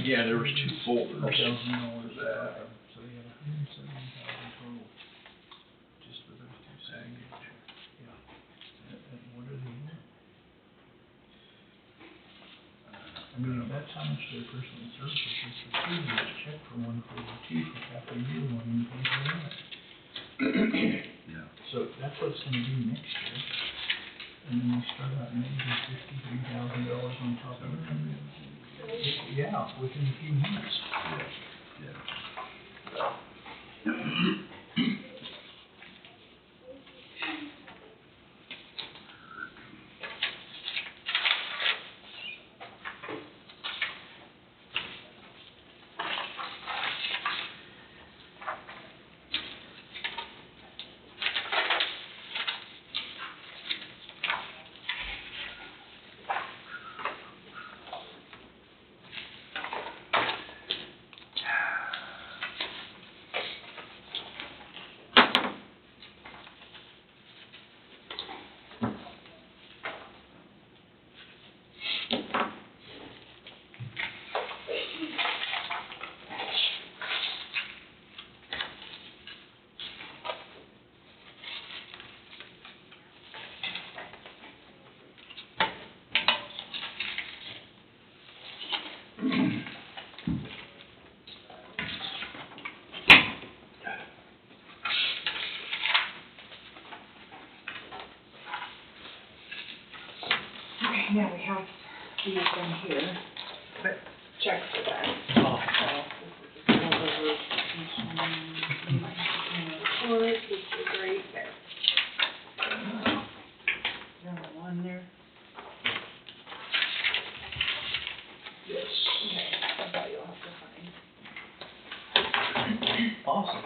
Yeah, there was two folders. $1,000 so you have $170,000 total, just for those two signatures. Yeah. And what are they in? I mean, if that's how much their personal services is for two, let's check for 142 for half a year, one and pay for that. Yeah. So that's what it's gonna do next year. And then we start out maybe $53,000 on top of it. Yeah, within a few months. Okay, now we have these in here, but check for that. Oh. So, this is just one over, report, this is right there. Number one there. Yes. Okay, that's all you'll have to find. Awesome.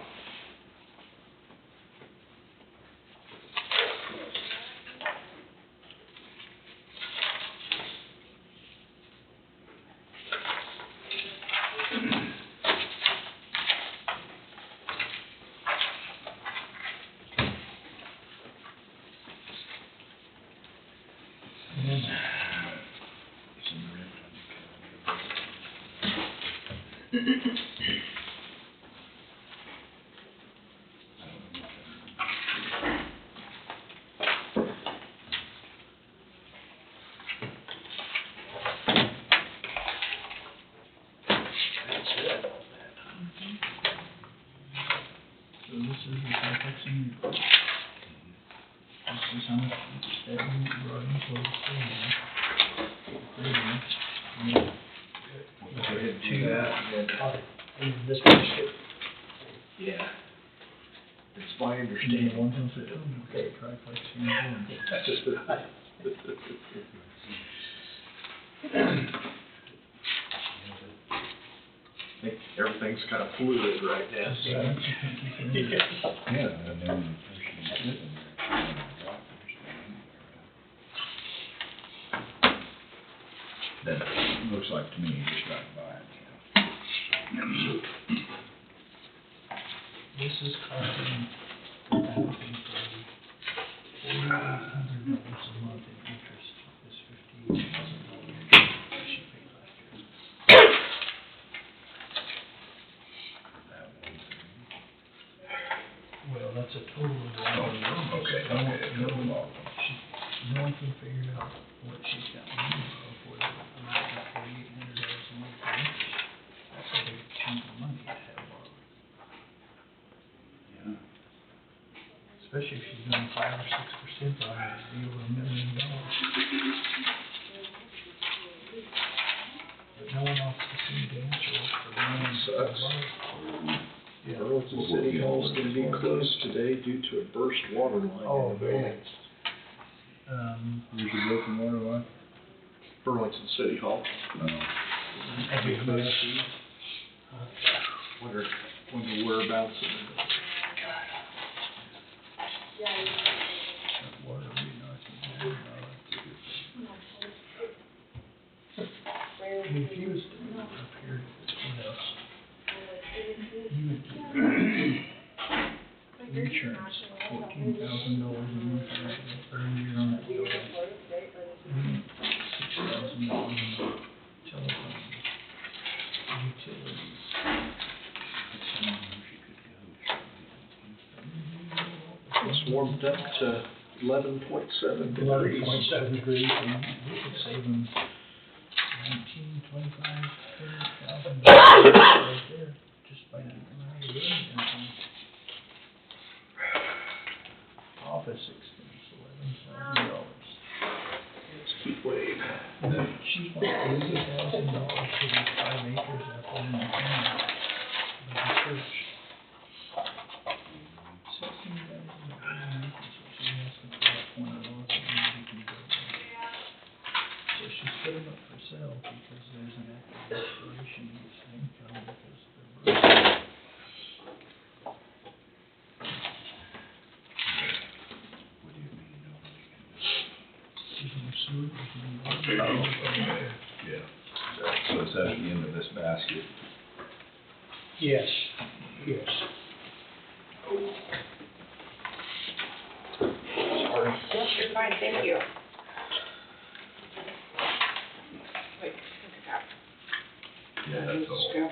So this is the Carfaxing report. This is how much that we brought in for the To that, And this one's good. yeah. It's my and understanding. one thing said, oh, okay, Carfaxing report. That's just right. I think everything's kind of fluid right now. So I don't think you can do that. Yeah, and then the person sitting there, that looks like to me, he just got by it. This is costing the housing for $4,800 a month in interest. This $58,000 she paid last year. Well, that's a total of all of them. Okay, No one- okay, no total of one- all of them. No one can figure out what she's got money for the amount of $4,800 a month in interest. That's a big chunk of money to have borrowed. Yeah. Especially if she's doing 5 or 6% on it, it'd be over $1 million. But no one else seems to answer it for no one Sucks. Yeah. Burlington City Hall's gonna be closed today due to a burst water line Oh, in the building. Where's your broken water line? Burlington City Hall. Oh. Every month. Wonder whereabouts of Water will be nice and warm, if he was doing it up here at the courthouse, he would get insurance, $14,000 a month per year on that building. $6,000 a month, telephone, utilities. it's warmed up to 11.7 degrees. 11.7 degrees. And we could save him $19,000, $20,000 right there, just by getting him out of the room. Office expense, $11,000. Let's keep waiting. She wants $80,000 for these 5 acres out there in the county, by the church. $16,000 so she has to put up $20 and we can go there. So she's putting up for sale because there's an active expiration of this income because the what do you mean nobody can do it? There's no sewer, there's no water. Oh, okay, yeah. So it's at the end of this basket. Yes, yes. Sorry. Yes, you're fine, thank you. Wait, look at that. Yeah, that's all.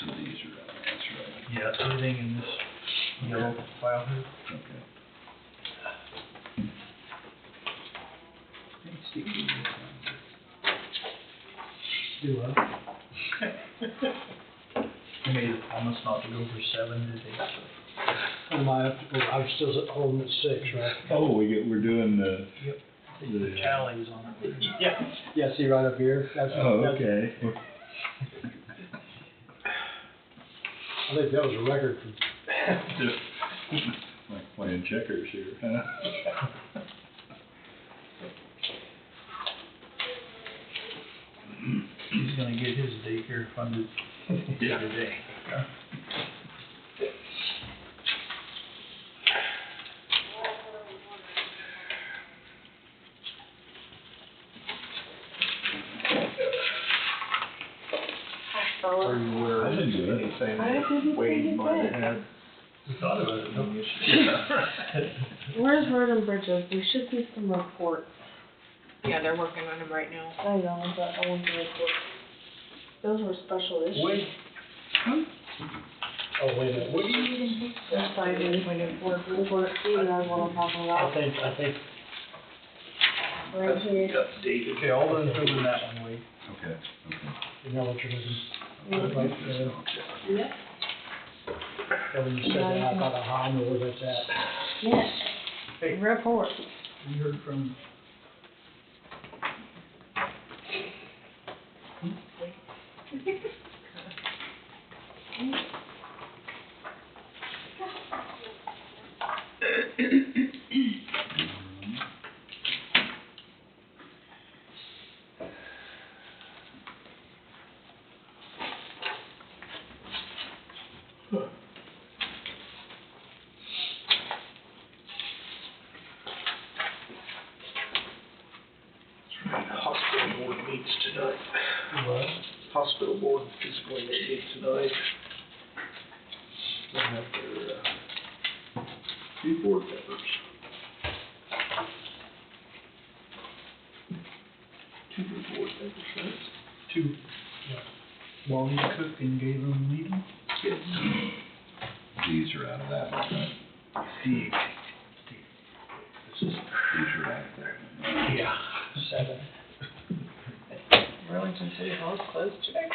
So these are, that's right. Yeah, everything in this yellow file here. Okay. Hey, Steve, Do I? I made a promise not to go for 7 today, so. Am I up, I'm still holding at 6, right? Oh, we're doing the. Yep. The tallies on it. Yeah. Yeah, see right up here? That's, Oh, that's- okay. I think that was a record for, Like playing checkers here, huh? He's gonna get his daycare funded today. Are you aware of anything Wade might have had? We thought about it, no? Where's Road and Bridges? We should see some reports. Yeah, they're working on them right now. I know, but I want the reports. Those were special issues. Wait. Oh, wait a minute, what do you mean? That's why I didn't point it forward. You know what I'm talking about. I think, Right here. Updated. Okay, I'll run through that one, Wade. Okay, okay. you know what you're looking, Mhm. right, Yeah. when you said that, I thought, aha, I know where that's at. Yes. Hey. Report. We heard from. Hospital board meets tonight. What? Hospital board is going to meet tonight. They have their, new board members. 2 new board members, right? 2. Wally Cook and Galen Needham. Yes. These are out of that one, right? Steve. These are out of that one. Yeah. 7. Really Hamilton City Hall is closed today?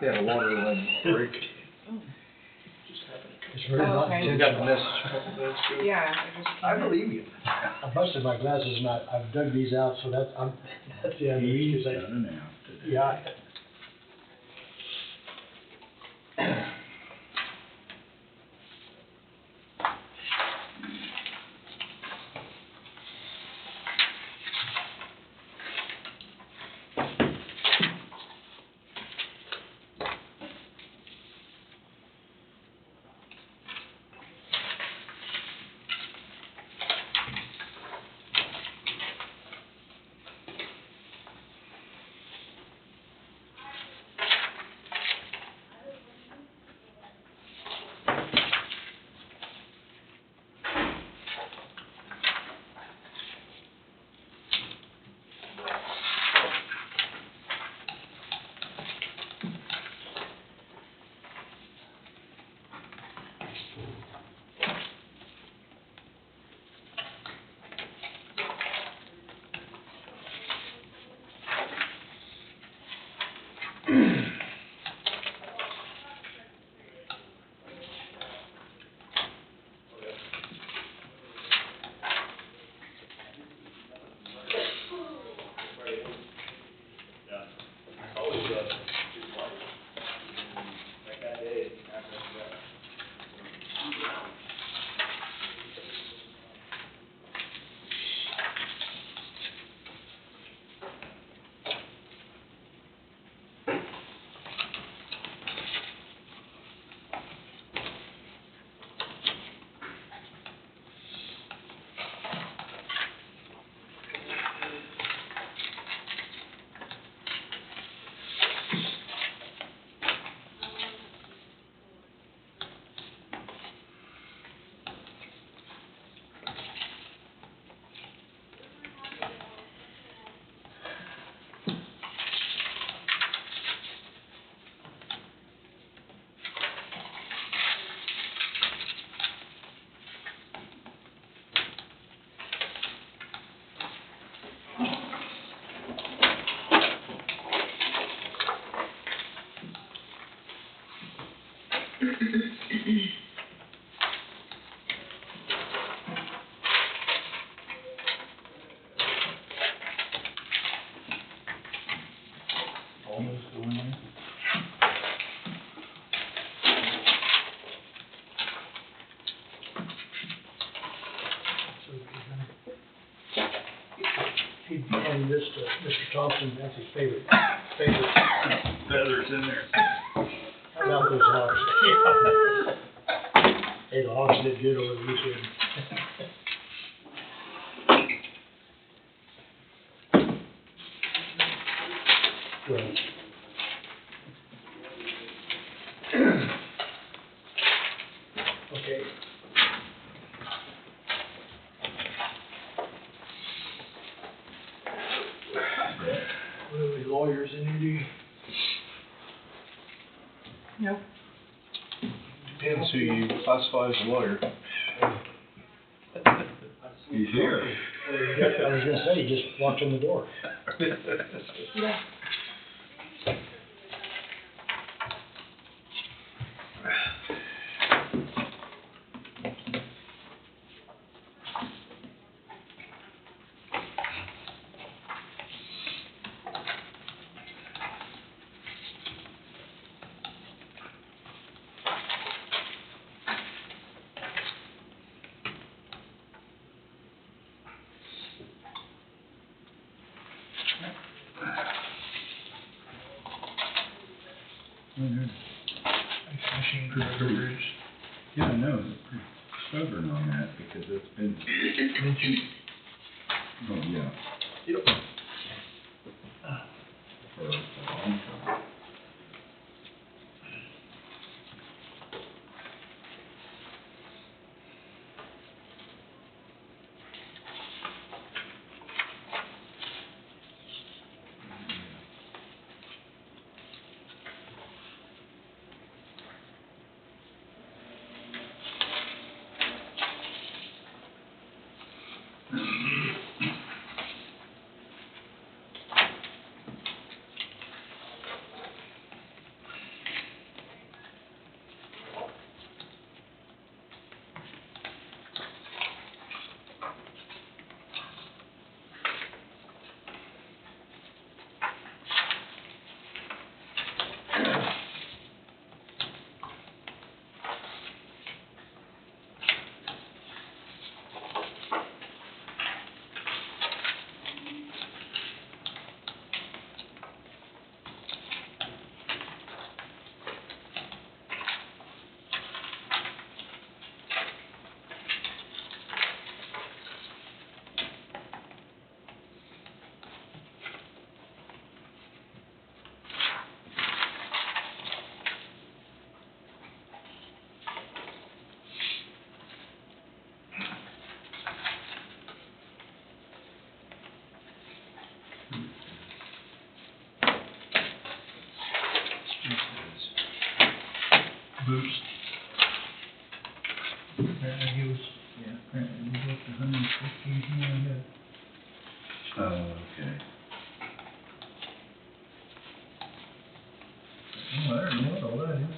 Yeah, the water line break. It's very Oh, not okay. You intentional. got the message a couple minutes ago? Yeah, I just. I believe you. I busted my glasses and I've dug these out, so that's, that's the end of it, He's 'cause done an out today. yeah. Almost going there. And this, Mr. Thompson, that's his favorite. Feathers in there. How about those hogs? Hey, the hogs did good over the weekend. Good. Okay. What are the lawyers in here, do you? Nope. Depends who you classify as a lawyer. He's here. I was gonna say, he just walked in the door. Yeah. Machine River Bridge. Yeah, I know, they're pretty stubborn on that because it's been, oh, yeah. Yep. For a long time. Okay. Oh, I don't know what all that is.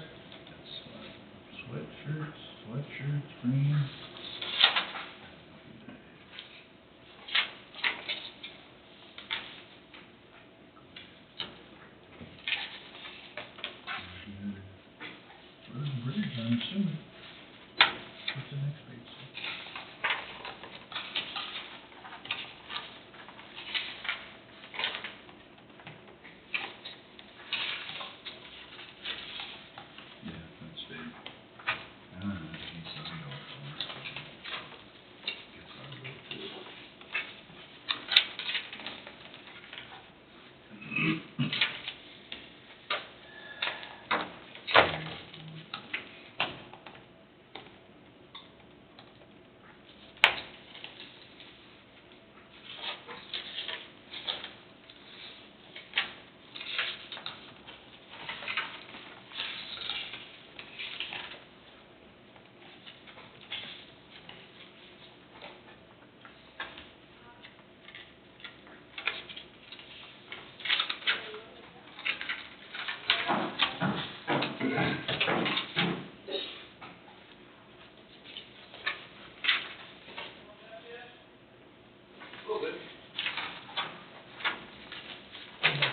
Sweatshirts, green. Road and Bridge, I'm assuming. What's the next page? Yeah, that's big. He's signed off on it. Guess I'll go to it.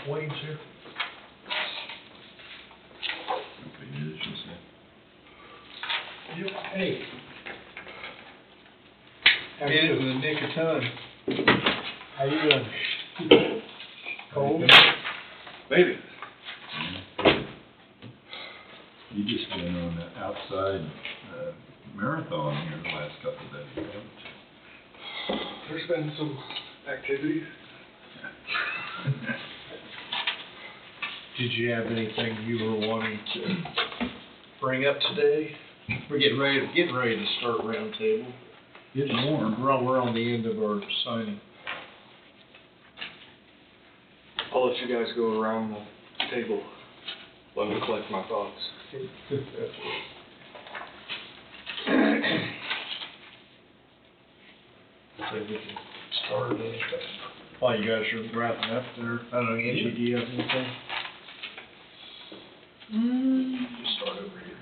Waves here. Okay, it is, she said. Hey. How Made you it in doing? the nick of time. How you doing? Cold? Made it. You just been on the outside, marathon here the last couple of days, haven't you? There's been some activities. Did you have anything you were wanting to bring up today? We're getting ready to start roundtable. Getting warm. We're on the end of our signing. I'll let you guys go around the table. Let me collect my thoughts. So we can start it. While you guys are wrapping up there, I don't know, Angie, do you have anything? Just start over here.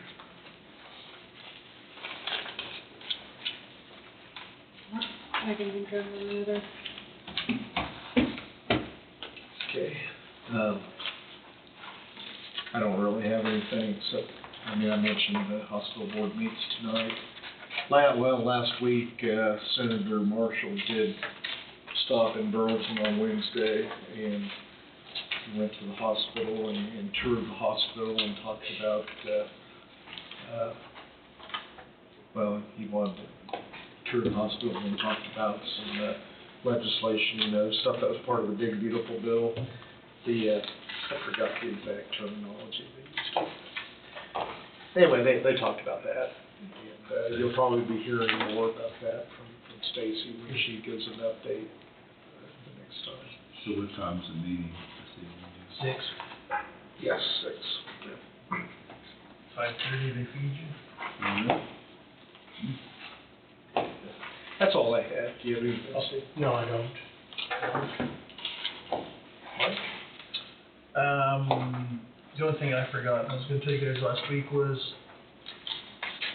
I can think of another. Okay. I don't really have anything except, I mentioned the hospital board meets tonight. Last week, Senator Marshall did stop in Burlington on Wednesday and he went to the hospital and toured the hospital and talked about, he wanted to tour the hospital and talked about some legislation, stuff that was part of the big beautiful bill. I forgot the exact terminology they used. Anyway, they talked about that. And you'll probably be hearing more about that from Stacy when she gives an update the next time. So what time's the meeting this evening? 6. Yes, 6. 5:30 they feed you. That's all I had. Do you have anything else? No, I don't. The only thing I forgot, I was gonna tell you guys last week, was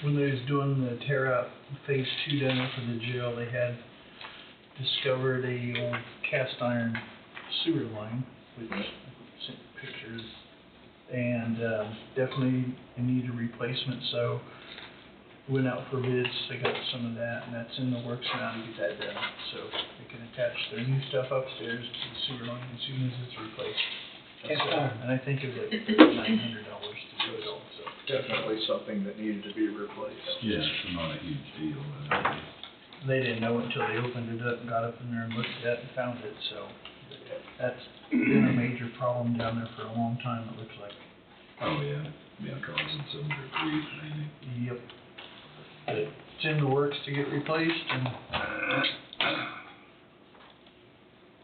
when they was doing the tear out phase 2 down there for the jail, they had discovered a old cast iron sewer line, which I sent pictures, and definitely in need of replacement, so went out for bids, they got some of that, and that's in the works now to get that done, so they can attach their new stuff upstairs to the sewer line as soon as it's replaced. Cast iron. And I think it was like $900 to do it all, so. Definitely something that needed to be replaced. Yeah, it's not a huge deal. They didn't know it until they opened it up and got up in there and looked at it and found it, so. That's been a major problem down there for a long time, it looks like. Oh, yeah, been causing some grief, maybe. Yep. But it's in the works to get replaced, and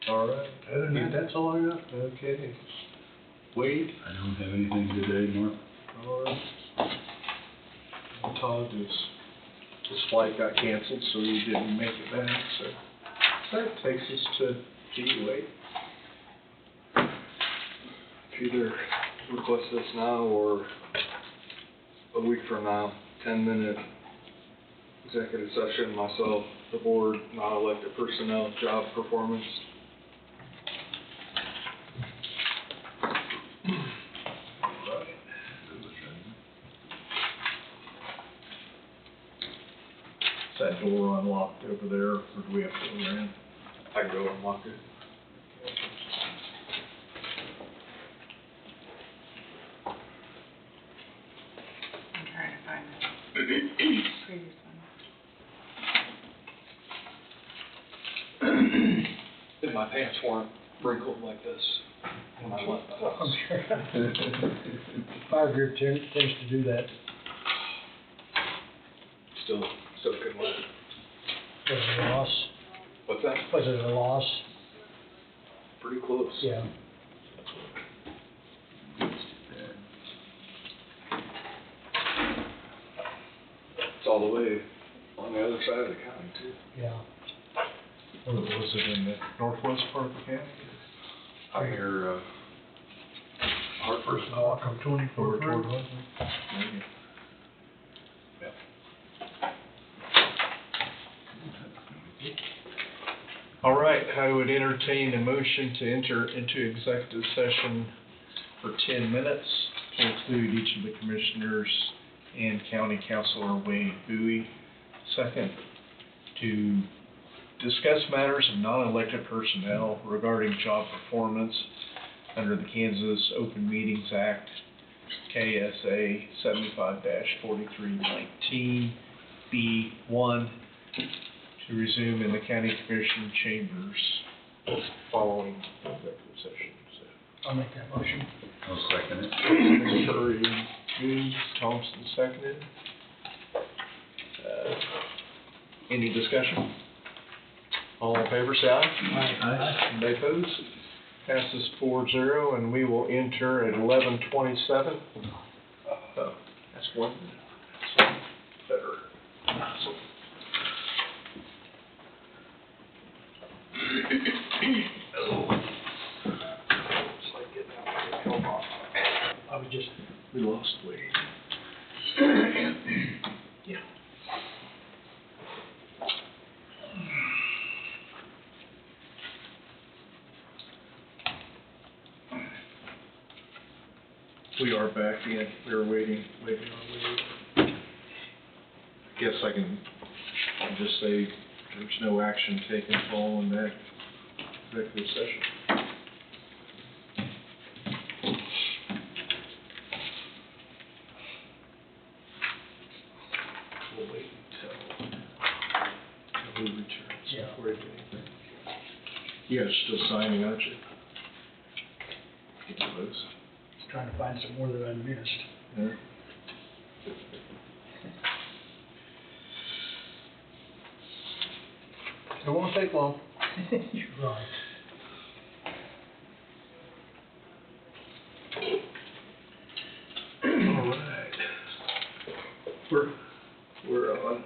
All right. other than that, that's all I got. Okay. Wade? I don't have anything today, Mark. All right. Todd, his flight got canceled, so he didn't make it back, so. That takes us to DUA. Either request this now or a week from now, 10-minute executive session, myself, the board, non-elected personnel, job performance. Is that door unlocked over there, or do we have to go around? I can go unlock it. I'm trying to find the previous one. If my pants weren't wrinkled like this when I left the house. I'm sure. Fire group tends to do that. Still couldn't win. Was it a loss? What's that? Was it a loss? Pretty close. Yeah. It's all the way on the other side of the county too. Yeah. Or was it in the northwest part of the county? I hear, Hartford. Oh, come 24. Over toward Hudson? Maybe. All right, I would entertain a motion to enter into executive session for 10 minutes to include each of the commissioners and County Councilor Wade Bowie. Second, to discuss matters of non-elected personnel regarding job performance under the Kansas Open Meetings Act, KSA 75-4319, B1, to resume in the County Commission chambers following executive session. I'll make that motion. I'll second it. Curry moved, Thompson seconded. Any discussion? All in favor, say aye. Aye. Any opposed? Passes 4-0, and we will enter at 11:27. Oh, that's one. That's better. I was just, We lost Wade. Yeah. We are back in. We are waiting on Wade. Guess I can just say there's no action taken following that executive session. We'll wait until he returns Yeah. before we do anything. You guys are still signing, aren't you? Get those. trying to find some more that I missed. Yeah. It won't take long. Right. All right. We're on.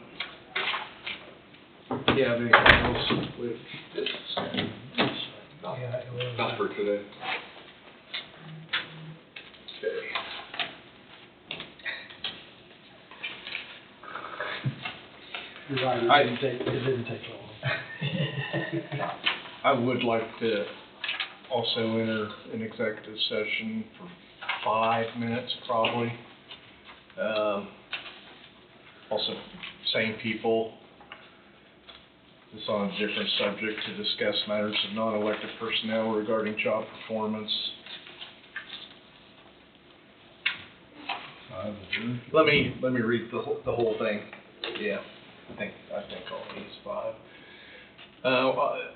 Yeah, anything else with this? Yeah, it was. Not for today. Okay. You're right, it didn't take long. I would like to also enter an executive session for 5 minutes probably. Also, same people. This is on a different subject to discuss matters of non-elected personnel regarding job performance. Let me read the whole thing. Yeah, I think all these 5.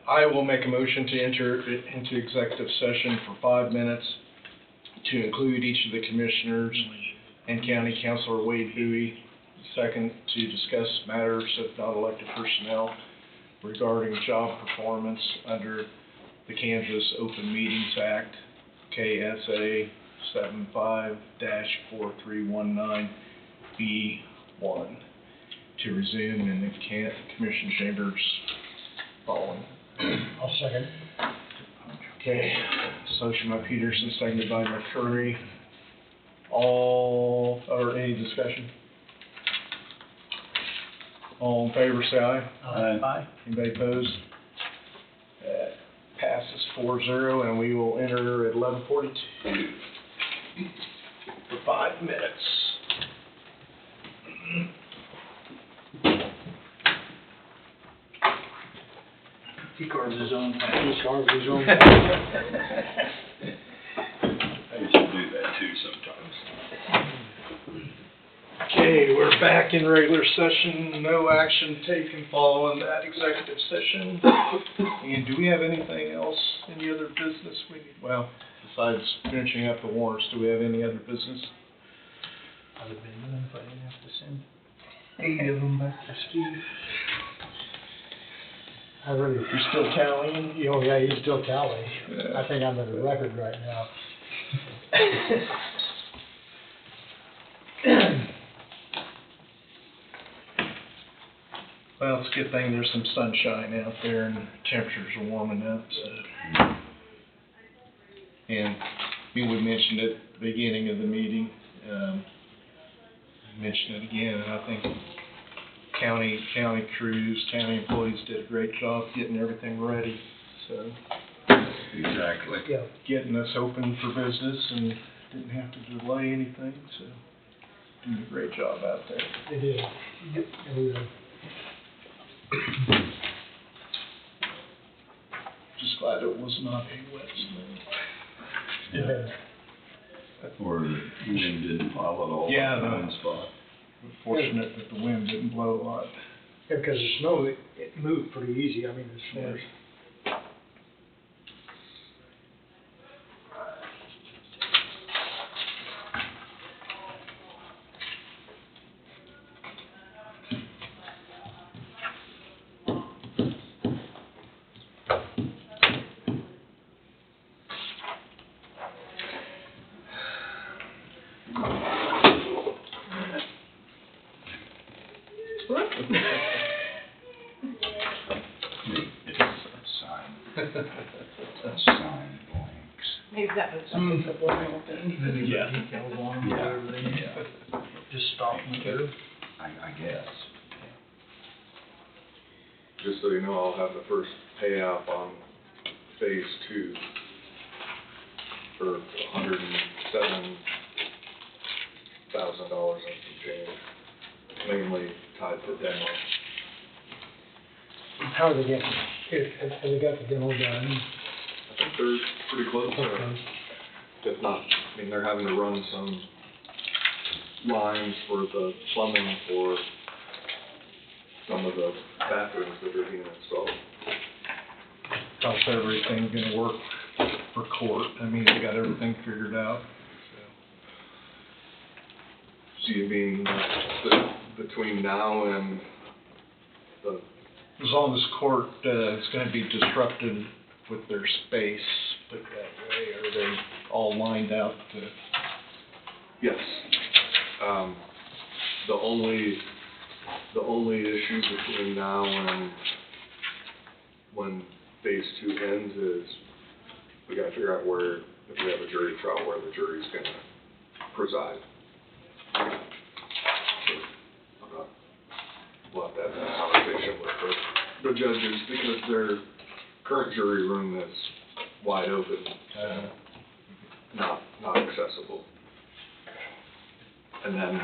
I will make a motion to enter into executive session for 5 minutes to include each of the commissioners and County Councilor Wade Bowie. Second, to discuss matters of non-elected personnel regarding job performance under the Kansas Open Meetings Act, KSA 75-4319, B1, to resume in the commission chambers following. second. Okay, motion by Peterson, seconded by McCurry. Or any discussion? All in favor, say aye. Aye. Anybody opposed? That passes 4-0, and we will enter at 11:42 for 5 minutes. He carves his own He carves his own. I used to do that too sometimes. Okay, we're back in regular session, no action taken following that executive session. And do we have anything else, any other business we need, well, besides finishing up the warrants, do we have any other business? I would have been doing if I didn't have to send 8 of them back to Steve. I really, You're still tallying? oh yeah, he's still tallying. Yeah. I think I'm at a record right now. Well, it's a good thing there's some sunshine out there and temperatures are warming up, so. And we mentioned at the beginning of the meeting, mention it again, and I think county crews, county employees did a great job getting everything ready, so. Exactly. Yeah. Getting us open for business and didn't have to delay anything, so. Doing a great job out there. They did. Yep. Just glad it was not a wet snow. Or the wind didn't plow it all Yeah, in no. one spot. We're fortunate that the wind didn't blow a lot. Yeah, because the snow, it moved pretty easy. I mean, the snow. It's a sign blanks. Maybe that was something subliminal thing. Then you Yeah. put details on them, Yeah. everything. Yeah. Just stop them there. I guess. Just so you know, I'll have the first payout on phase 2 for $107,000 and some change, mainly tied to demo. How are they getting, have they got the demo done? I think they're pretty close, or Okay. if not, I mean, they're having to run some lines for the plumbing for some of the bathrooms that are being installed. How's everything gonna work for court? I mean, they got everything figured out, So you mean between now and the, as long as court, is gonna be disrupted with their space, put it that way, are they all lined out to? yes. The only issue between now and when phase 2 ends is we gotta figure out where, if we have a jury trial, where the jury's gonna preside. We'll have to have that conversation with the judges, because their current jury room is wide open, not accessible. And then,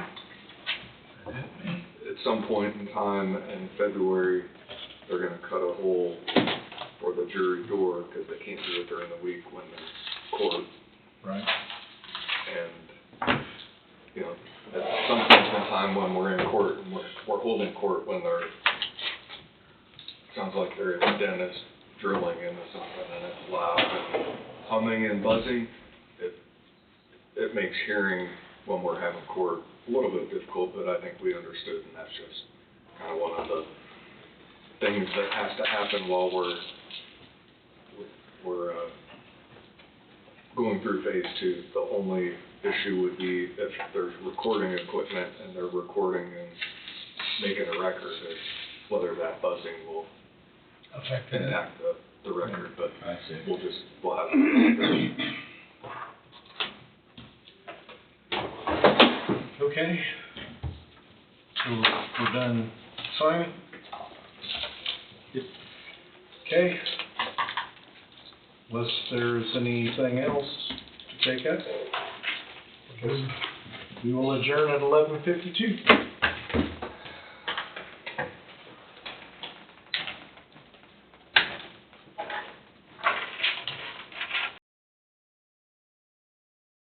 at some point in time in February, they're gonna cut a hole for the jury door, because they can't do it during the week when there's court. Right. And, you know, at some point in time when we're in court, and we're holding court when they're, sounds like they're at the dentist drilling into something, and it's loud and humming and buzzing, it makes hearing when we're having court a little bit difficult, but I think we understood, and that's just kind of one of the things that has to happen while we're going through phase 2. The only issue would be if there's recording equipment and they're recording and making a record, is whether that buzzing will Affect impact the the record, but I see. we'll have to. Okay. So we're done signing? Okay. Unless there's anything else to take up, we will adjourn at 11:52.